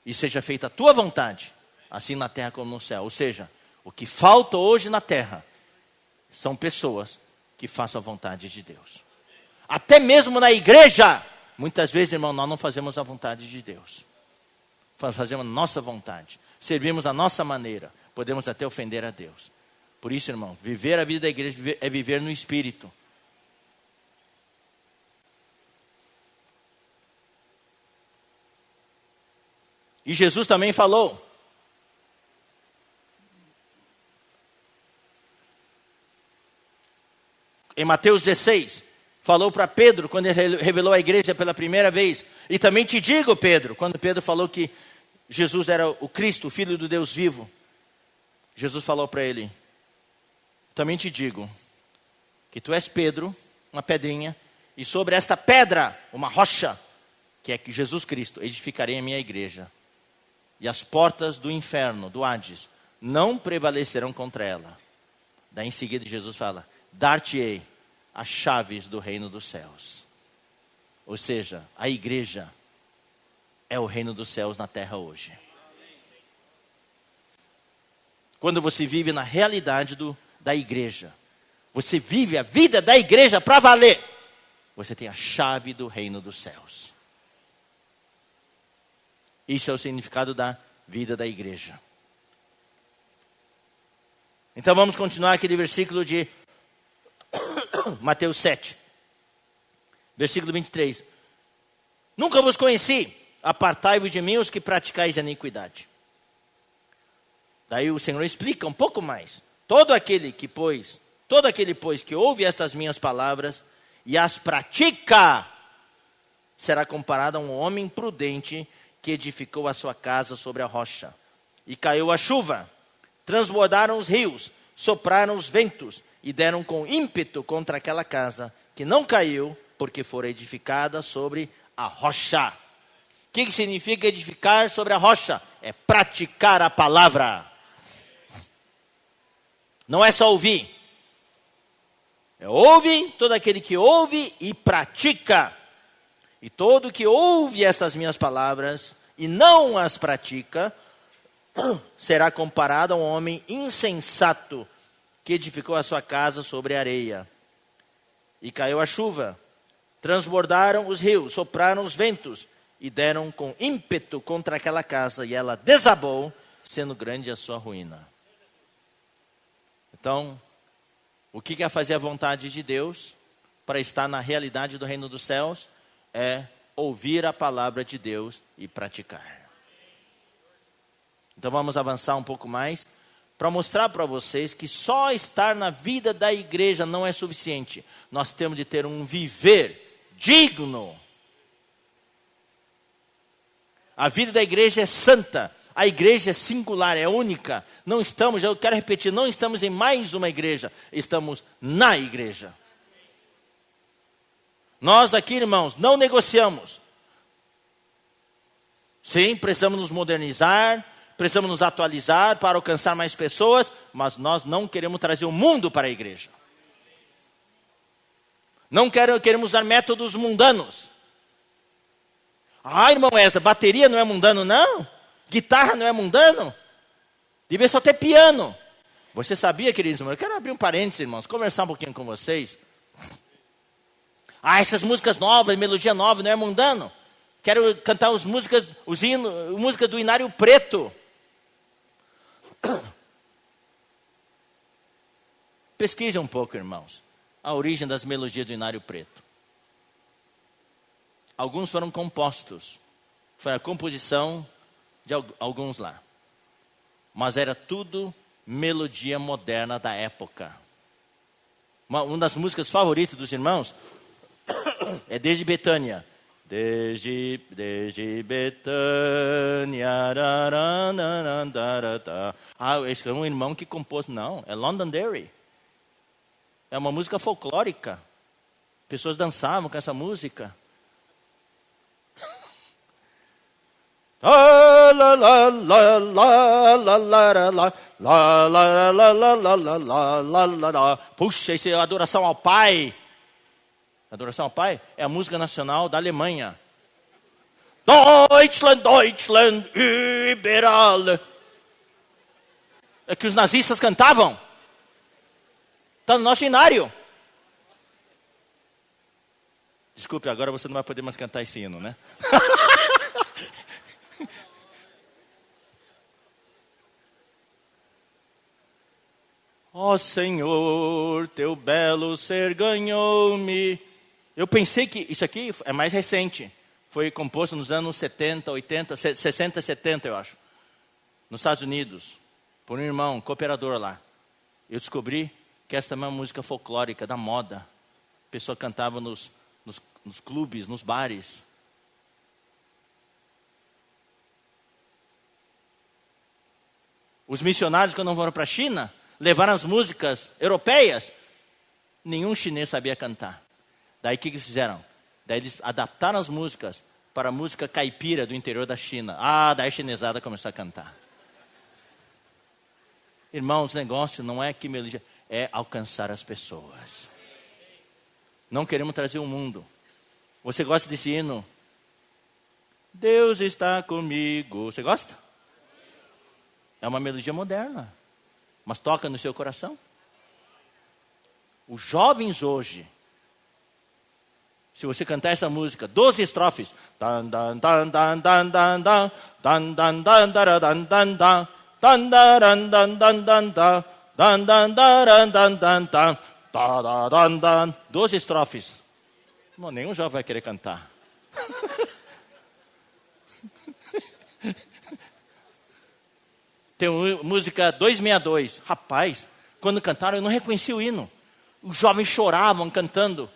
E seja feita a tua vontade, assim na terra como no céu. Ou seja, o que falta hoje na terra são pessoas que façam a vontade de Deus. Até mesmo na igreja, muitas vezes, irmão, nós não fazemos a vontade de Deus. Fazemos a nossa vontade, servimos a nossa maneira, podemos até ofender a Deus. Por isso, irmão, viver a vida da igreja é viver no Espírito. E Jesus também falou. Em Mateus 16, falou para Pedro, quando ele revelou a igreja pela primeira vez. E também te digo, Pedro, quando Pedro falou que Jesus era o Cristo, o Filho do Deus vivo. Jesus falou para ele, também te digo, que tu és Pedro, uma pedrinha, e sobre esta pedra, uma rocha, que é Jesus Cristo, edificarei a minha igreja. E as portas do inferno, do Hades, não prevalecerão contra ela. Daí em seguida Jesus fala, dar-te-ei as chaves do reino dos céus. Ou seja, a igreja é o reino dos céus na terra hoje. Quando você vive na realidade da igreja, você vive a vida da igreja para valer, você tem a chave do reino dos céus. Isso é o significado da vida da igreja. Então vamos continuar aquele versículo de Mateus 7. Versículo 23. Nunca vos conheci, apartai-vos de mim os que praticais a iniquidade. Daí o Senhor explica um pouco mais. Todo aquele, pois, que ouve estas minhas palavras e as pratica, será comparado a um homem prudente que edificou a sua casa sobre a rocha. E caiu a chuva, transbordaram os rios, sopraram os ventos e deram com ímpeto contra aquela casa, que não caiu, porque fora edificada sobre a rocha. O que significa edificar sobre a rocha? É praticar a palavra. Não é só ouvir. Ouve todo aquele que ouve e pratica. E todo que ouve estas minhas palavras e não as pratica, será comparado a um homem insensato que edificou a sua casa sobre a areia. E caiu a chuva, transbordaram os rios, sopraram os ventos e deram com ímpeto contra aquela casa, e ela desabou, sendo grande a sua ruína. Então, o que é fazer a vontade de Deus para estar na realidade do reino dos céus? É ouvir a palavra de Deus e praticar. Então vamos avançar um pouco mais para mostrar para vocês que só estar na vida da igreja não é suficiente. Nós temos de ter um viver digno. A vida da igreja é santa. A igreja é singular, é única. Não estamos, eu quero repetir, não estamos em mais uma igreja. Estamos na igreja. Nós aqui, irmãos, não negociamos. Sim, precisamos nos modernizar, precisamos nos atualizar para alcançar mais pessoas, mas nós não queremos trazer o mundo para a igreja. Não queremos usar métodos mundanos. Irmão Ezra, bateria não é mundano, não? Guitarra não é mundano? Devia só ter piano. Você sabia, queridos irmãos? Eu quero abrir um parênteses, irmãos, conversar um pouquinho com vocês. Essas músicas novas, melodia nova, não é mundano? Quero cantar as músicas, música do Inário Preto. Pesquise um pouco, irmãos, a origem das melodias do Inário Preto. Alguns foram compostos. Foi a composição de alguns lá. Mas era tudo melodia moderna da época. Uma das músicas favoritas dos irmãos é Desde Betânia. Desde Betânia. Esse é um irmão que compôs. Não, é Londonderry. É uma música folclórica. Pessoas dançavam com essa música. Puxa, isso é adoração ao Pai. Adoração ao Pai é a música nacional da Alemanha. Deutschland, Deutschland, überall. É que os nazistas cantavam. Está no nosso hinário. Desculpe, agora você não vai poder mais cantar esse hino, né? Ó Senhor, teu belo ser ganhou-me. Eu pensei que isso aqui é mais recente. Foi composto nos anos 70, 80, 60, 70, eu acho. Nos Estados Unidos. Por um irmão, cooperador lá. Eu descobri que essa também é uma música folclórica, da moda. A pessoa cantava nos clubes, nos bares. Os missionários, quando foram para a China, levaram as músicas europeias. Nenhum chinês sabia cantar. Daí o que eles fizeram? Daí eles adaptaram as músicas para a música caipira do interior da China. Daí a chinesada começou a cantar. Irmãos, o negócio não é que melodia, é alcançar as pessoas. Não queremos trazer o mundo. Você gosta desse hino? Deus está comigo. Você gosta? É uma melodia moderna, mas toca no seu coração. Os jovens hoje, se você cantar essa música, 12 estrofes. Doze estrofes. Não, nenhum jovem vai querer cantar. Tem música 262. Rapaz, quando cantaram eu não reconheci o hino. Os jovens choravam cantando.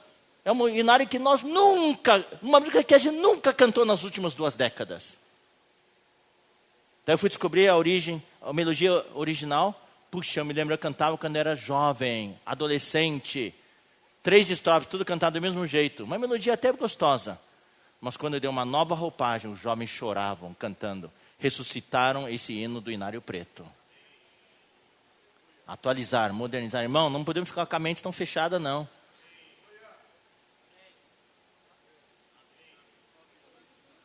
É um hinário que nós nunca, uma música que a gente nunca cantou nas últimas 2 décadas. Daí eu fui descobrir a origem, a melodia original. Puxa, eu me lembro, eu cantava quando era jovem, adolescente. 3 estrofes, tudo cantado do mesmo jeito. Uma melodia até gostosa. Mas quando eu dei uma nova roupagem, os jovens choravam, cantando. Ressuscitaram esse hino do Inário Preto. Atualizar, modernizar. Irmão, não podemos ficar com a mente tão fechada, não.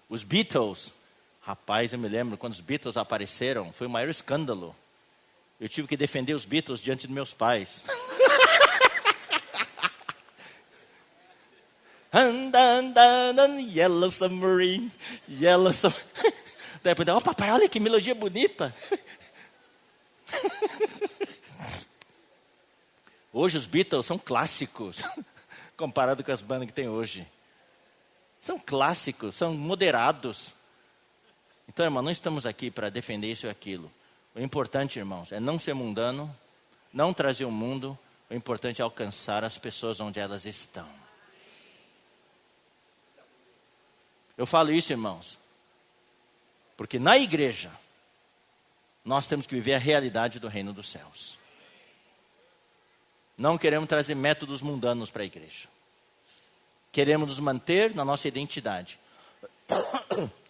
Os Beatles, rapaz, eu me lembro, quando os Beatles apareceram, foi o maior escândalo. Eu tive que defender os Beatles diante dos meus pais. Yellow Submarine, Yellow Submarine. Daí eu falei, oh, papai, olha que melodia bonita. Hoje os Beatles são clássicos, comparado com as bandas que tem hoje. São clássicos, são moderados. Então, irmão, não estamos aqui para defender isso e aquilo. O importante, irmãos, é não ser mundano, não trazer o mundo. O importante é alcançar as pessoas onde elas estão. Eu falo isso, irmãos, porque na igreja, nós temos que viver a realidade do reino dos céus. Não queremos trazer métodos mundanos para a igreja. Queremos nos manter na nossa identidade,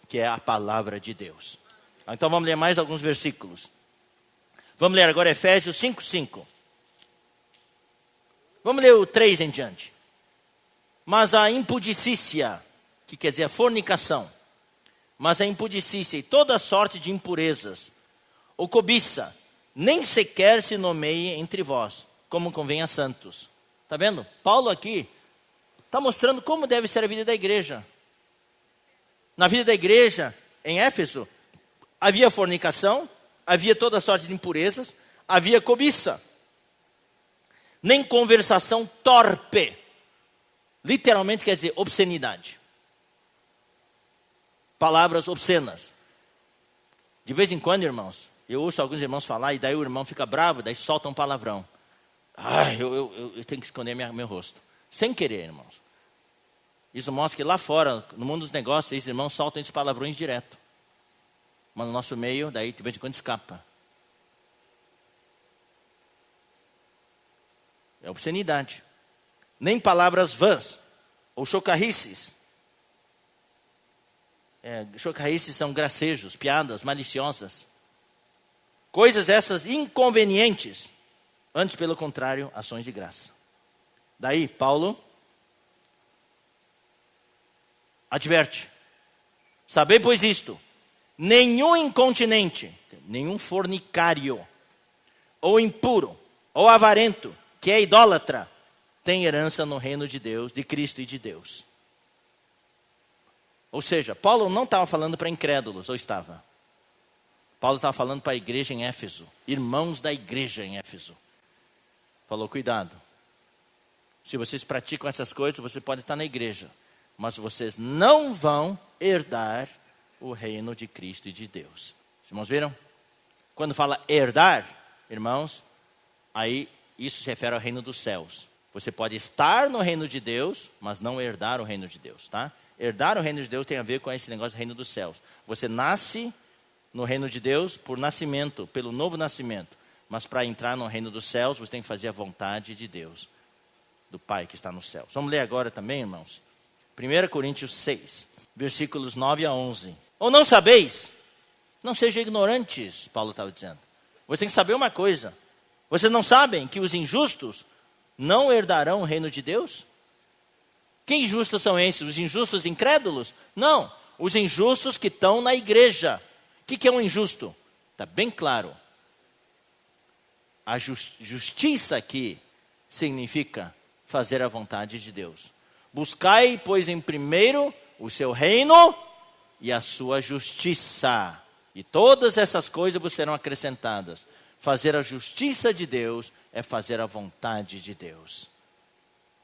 que é a palavra de Deus. Então vamos ler mais alguns versículos. Vamos ler agora Efésios 5:5. Vamos ler o 3 em diante. Mas a impudicícia, que quer dizer a fornicação, mas a impudicícia e toda sorte de impurezas, ou cobiça, nem sequer se nomeie entre vós, como convém a santos. Está vendo? Paulo aqui está mostrando como deve ser a vida da igreja. Na vida da igreja, em Éfeso, havia fornicação, havia toda sorte de impurezas, havia cobiça. Nem conversação torpe. Literalmente quer dizer obscenidade. Palavras obscenas. De vez em quando, irmãos, eu ouço alguns irmãos falar e daí o irmão fica bravo, daí solta um palavrão. Eu tenho que esconder meu rosto. Sem querer, irmãos. Isso mostra que lá fora, no mundo dos negócios, esses irmãos soltam esses palavrões direto. Mas no nosso meio, daí de vez em quando escapa. É obscenidade. Nem palavras vãs ou chocarrices. Chocarrices são gracejos, piadas maliciosas. Coisas essas inconvenientes. Antes, pelo contrário, ações de graça. Daí, Paulo adverte. Sabei, pois, isto. Nenhum incontinente, nenhum fornicário, ou impuro, ou avarento, que é idólatra, tem herança no reino de Deus, de Cristo e de Deus. Ou seja, Paulo não estava falando para incrédulos, ou estava? Paulo estava falando para a igreja em Éfeso, irmãos da igreja em Éfeso. Falou, cuidado. Se vocês praticam essas coisas, você pode estar na igreja, mas vocês não vão herdar o reino de Cristo e de Deus. Os irmãos viram? Quando fala herdar, irmãos, aí isso se refere ao reino dos céus. Você pode estar no reino de Deus, mas não herdar o reino de Deus, tá? Herdar o reino de Deus tem a ver com esse negócio do reino dos céus. Você nasce no reino de Deus por nascimento, pelo novo nascimento. Mas para entrar no reino dos céus, você tem que fazer a vontade de Deus, do Pai que está nos céus. Vamos ler agora também, irmãos. 1 Coríntios 6, versículos 9 a 11. Ou não sabeis? Não sejam ignorantes, Paulo estava dizendo. Você tem que saber uma coisa. Vocês não sabem que os injustos não herdarão o reino de Deus? Que injustos são esses? Os injustos incrédulos? Não, os injustos que estão na igreja. O que é um injusto? Está bem claro. A justiça aqui significa fazer a vontade de Deus. Buscai, pois, em primeiro o seu reino e a sua justiça. E todas essas coisas vos serão acrescentadas. Fazer a justiça de Deus é fazer a vontade de Deus.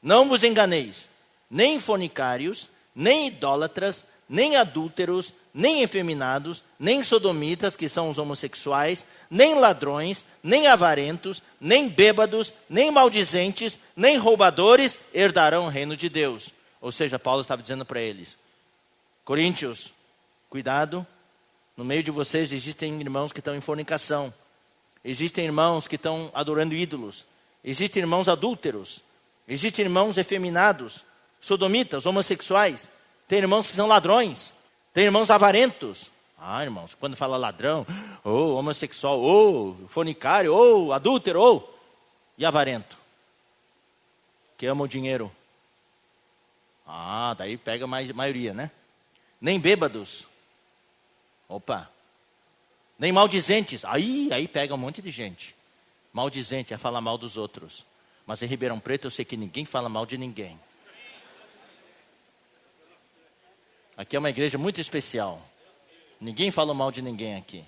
Não vos enganeis, nem fornicários, nem idólatras, nem adúlteros, nem efeminados, nem sodomitas, que são os homossexuais, nem ladrões, nem avarentos, nem bêbados, nem maldizentes, nem roubadores herdarão o reino de Deus. Ou seja, Paulo estava dizendo para eles, Coríntios, cuidado, No meio de vocês existem irmãos que estão em fornicação. Existem irmãos que estão adorando ídolos. Existem irmãos adúlteros. Existem irmãos efeminados, sodomitas, homossexuais. Tem irmãos que são ladrões. Tem irmãos avarentos. Ah, irmãos, quando fala ladrão, ou homossexual, ou fornicário, ou adúltero, ou... E avarento, que ama o dinheiro. Ah, daí pega mais maioria, né? Nem bêbados. Opa. Nem maldizentes. Aí pega um monte de gente. Maldizente é falar mal dos outros. Mas em Ribeirão Preto eu sei que ninguém fala mal de ninguém. Aqui é uma igreja muito especial. Ninguém fala mal de ninguém aqui.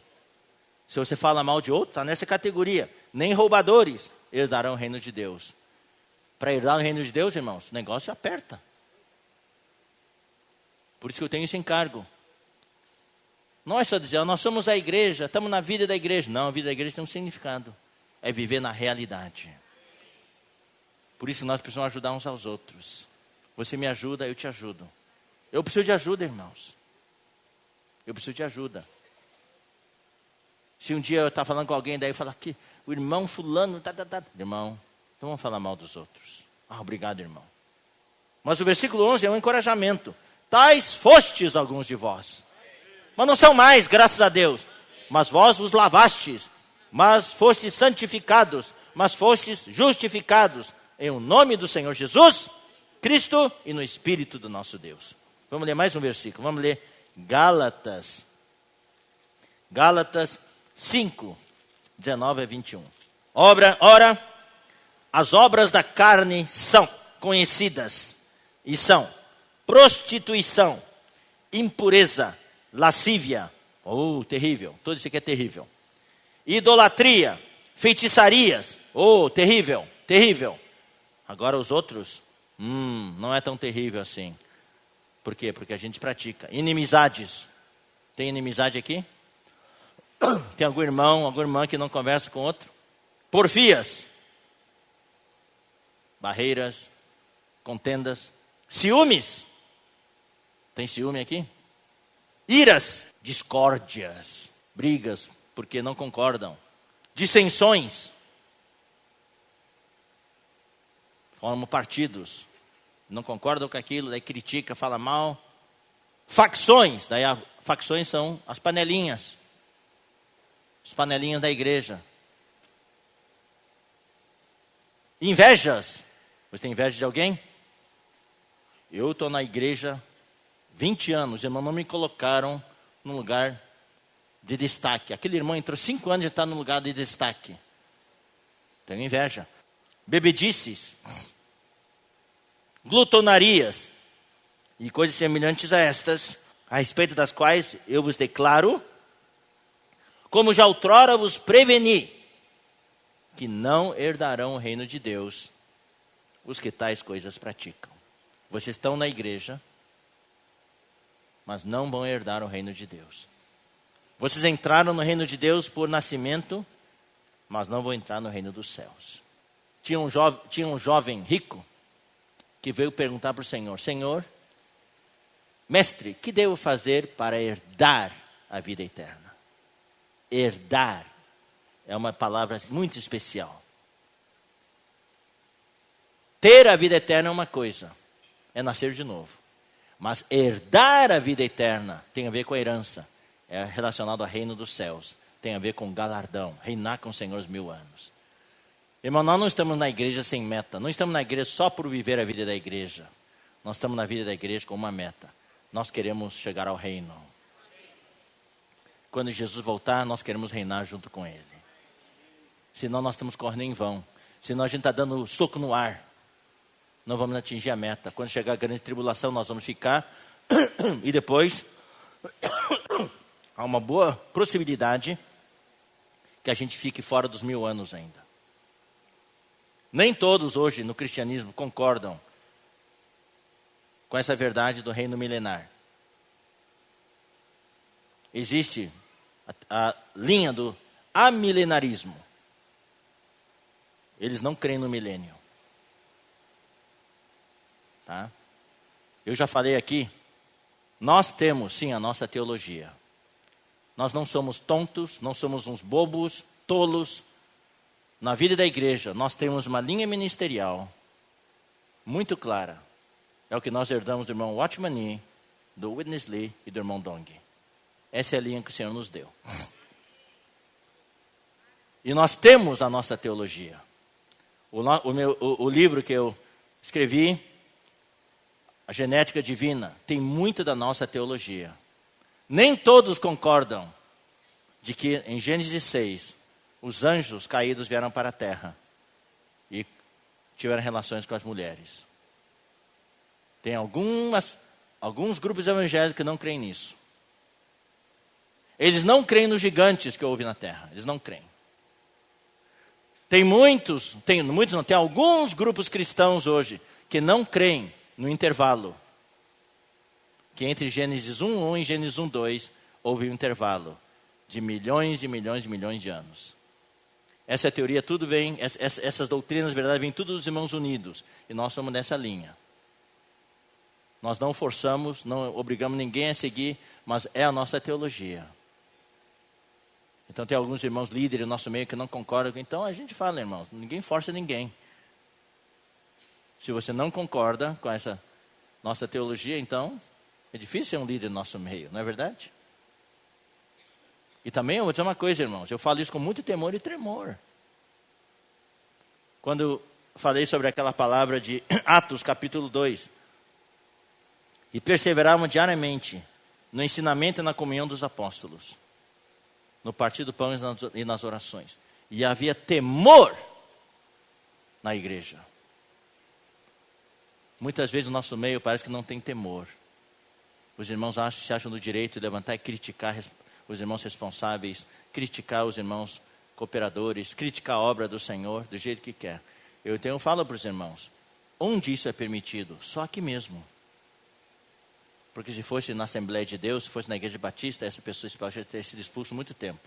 Se você fala mal de outro, está nessa categoria. Nem roubadores herdarão o reino de Deus. Para herdar o reino de Deus, irmãos, o negócio aperta. Por isso que eu tenho esse encargo. Não é só dizer, nós somos a igreja, estamos na vida da igreja. Não, a vida da igreja tem um significado. É viver na realidade. Por isso nós precisamos ajudar uns aos outros. Você me ajuda, eu te ajudo. Eu preciso de ajuda, irmãos. Eu preciso de ajuda. Se um dia eu estar falando com alguém, daí eu falar que o irmão fulano, irmão, não vamos falar mal dos outros. Ah, obrigado, irmão. Mas o versículo 11 é um encorajamento. Tais fostes alguns de vós. Mas não são mais, graças a Deus. Mas vós vos lavastes. Mas fostes santificados. Mas fostes justificados. Em o nome do Senhor Jesus Cristo e no Espírito do nosso Deus. Vamos ler mais um versículo. Vamos ler Gálatas. Gálatas 5, 19 a 21. Ora, as obras da carne são conhecidas. E são prostituição, impureza, lascívia. Oh, terrível. Tudo isso aqui é terrível. Idolatria, feitiçarias. Oh, terrível, terrível. Agora os outros, não é tão terrível assim. Por quê? Porque a gente pratica. Inimizades. Tem inimizade aqui? Tem algum irmão, alguma irmã que não conversa com outro? Porfias. Barreiras, contendas. Ciúmes. Tem ciúme aqui? Iras, discórdias, brigas, porque não concordam. Dissensões. Formam partidos. Não concordam com aquilo, daí critica, fala mal. Facções, daí facções são as panelinhas. As panelinhas da igreja. Invejas. Você tem inveja de alguém? Eu estou na igreja 20 anos, irmão, não me colocaram num lugar de destaque. Aquele irmão entrou 5 anos e está no lugar de destaque. Tenho inveja. Bebedices. Glutonarias. E coisas semelhantes a estas, a respeito das quais eu vos declaro, como já outrora vos preveni, que não herdarão o reino de Deus os que tais coisas praticam. Vocês estão na igreja, mas não vão herdar o reino de Deus. Vocês entraram no reino de Deus por nascimento, mas não vão entrar no reino dos céus. Tinha um jovem rico que veio perguntar para o Senhor: Senhor, mestre, que devo fazer para herdar a vida eterna? Herdar é uma palavra muito especial. Ter a vida eterna é uma coisa, é nascer de novo. Mas herdar a vida eterna tem a ver com a herança, é relacionado ao reino dos céus, tem a ver com galardão, reinar com o Senhor os 1000 anos. Irmão, nós não estamos na igreja sem meta, não estamos na igreja só por viver a vida da igreja. Nós estamos na vida da igreja com uma meta. Nós queremos chegar ao reino. Quando Jesus voltar, nós queremos reinar junto com Ele. Senão nós estamos correndo em vão. Senão a gente está dando soco no ar. Não vamos atingir a meta. Quando chegar a grande tribulação, nós vamos ficar. E depois, há uma boa possibilidade que a gente fique fora dos 1000 anos ainda. Nem todos hoje no cristianismo concordam com essa verdade do reino milenar. Existe a linha do amilenarismo. Eles não creem no milênio. Tá? Eu já falei aqui, nós temos sim a nossa teologia. Nós não somos tontos, não somos uns bobos, tolos. Na vida da igreja, nós temos uma linha ministerial muito clara. É o que nós herdamos do irmão Watchman Nee, do Witness Lee e do irmão Dong. Essa é a linha que o Senhor nos deu. E nós temos a nossa teologia. O livro que eu escrevi, A Genética Divina, tem muito da nossa teologia. Nem todos concordam de que em Gênesis 6, os anjos caídos vieram para a terra e tiveram relações com as mulheres. Tem alguns grupos evangélicos que não creem nisso. Eles não creem nos gigantes que houve na terra. Eles não creem. Tem alguns grupos cristãos hoje que não creem no intervalo. Que entre Gênesis 1:1 e Gênesis 1:2 houve um intervalo de milhões e milhões e milhões de anos. Essa teoria tudo vem, essas doutrinas, na verdade, vêm tudo dos irmãos unidos. E nós somos nessa linha. Nós não forçamos, não obrigamos ninguém a seguir, mas é a nossa teologia. Então tem alguns irmãos líderes no nosso meio que não concordam. Então a gente fala, irmãos, ninguém força ninguém. Se você não concorda com essa nossa teologia, então é difícil ser um líder no nosso meio, não é verdade? E também eu vou dizer uma coisa, irmãos, eu falo isso com muito temor e tremor. Quando eu falei sobre aquela palavra de Atos capítulo 2, e perseveravam diariamente no ensinamento e na comunhão dos apóstolos, no partir do pão e nas orações. E havia temor na igreja. Muitas vezes no nosso meio parece que não tem temor. Os irmãos se acham no direito de levantar e criticar os irmãos responsáveis, criticar os irmãos cooperadores, criticar a obra do Senhor do jeito que quer. Eu falo para os irmãos, onde isso é permitido? Só aqui mesmo. Porque se fosse na Assembleia de Deus, se fosse na Igreja Batista, essa pessoa já teria sido expulsa há muito tempo.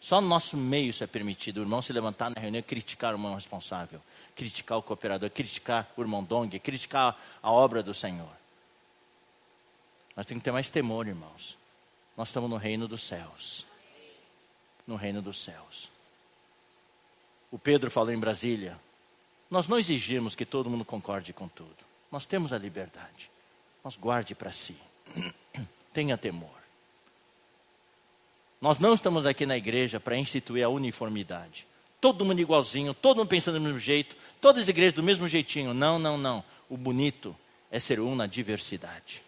Só no nosso meio isso é permitido. O irmão se levantar na reunião e criticar o irmão responsável, criticar o cooperador, criticar o irmão Dong, criticar a obra do Senhor. Nós temos que ter mais temor, irmãos. Nós estamos no reino dos céus. No reino dos céus. O Pedro falou em Brasília, nós não exigimos que todo mundo concorde com tudo. Nós temos a liberdade. Mas guarde para si. Tenha temor. Nós não estamos aqui na igreja para instituir a uniformidade. Todo mundo igualzinho, todo mundo pensando do mesmo jeito, todas as igrejas do mesmo jeitinho. Não, não, não. O bonito é ser um na diversidade.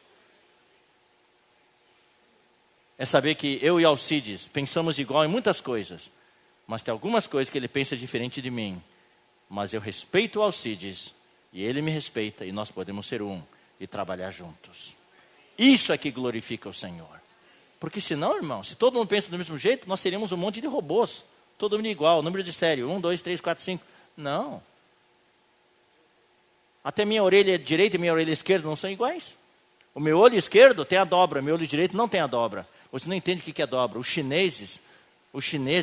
É saber que eu e Alcides pensamos igual em muitas coisas, mas tem algumas coisas que ele pensa diferente de mim. Mas eu respeito o Alcides e ele me respeita e nós podemos ser um e trabalhar juntos. Isso é que glorifica o Senhor. Porque senão, irmão, se todo mundo pensa do mesmo jeito, nós seríamos um monte de robôs. Todo mundo igual, número de série, 1, 2, 3, 4, 5. Não. Até minha orelha direita e minha orelha esquerda não são iguais. O meu olho esquerdo tem a dobra, o meu olho direito não tem a dobra. Você não entende o que é dobra. Os chineses,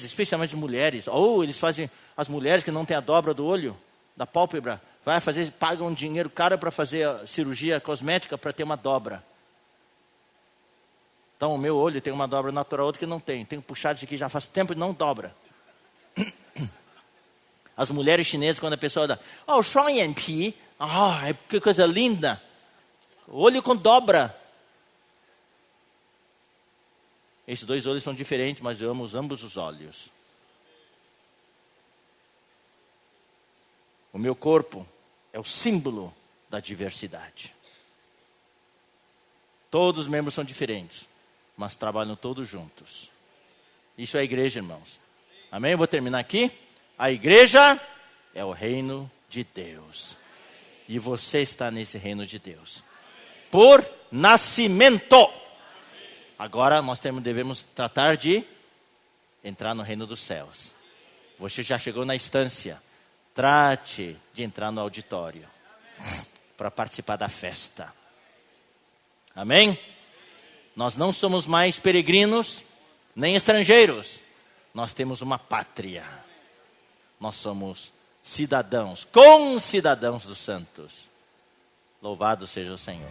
especialmente as mulheres, ou eles fazem, as mulheres que não têm a dobra do olho, da pálpebra, pagam dinheiro caro para fazer a cirurgia cosmética para ter uma dobra. Então o meu olho tem uma dobra natural, outro que não tem. Tenho puxado isso aqui já faz tempo e não dobra. As mulheres chinesas, quando a pessoa dá, Shuang Yan Pi, que coisa linda. Olho com dobra. Esses dois olhos são diferentes, mas eu amo ambos os olhos. O meu corpo é o símbolo da diversidade. Todos os membros são diferentes, mas trabalham todos juntos. Isso é a igreja, irmãos. Amém? Eu vou terminar aqui. A igreja é o reino de Deus. E você está nesse reino de Deus. Por nascimento. Agora nós devemos tratar de entrar no reino dos céus. Você já chegou na instância. Trate de entrar no auditório para participar da festa. Amém? Nós não somos mais peregrinos, nem estrangeiros. Nós temos uma pátria. Nós somos cidadãos, concidadãos dos santos. Louvado seja o Senhor.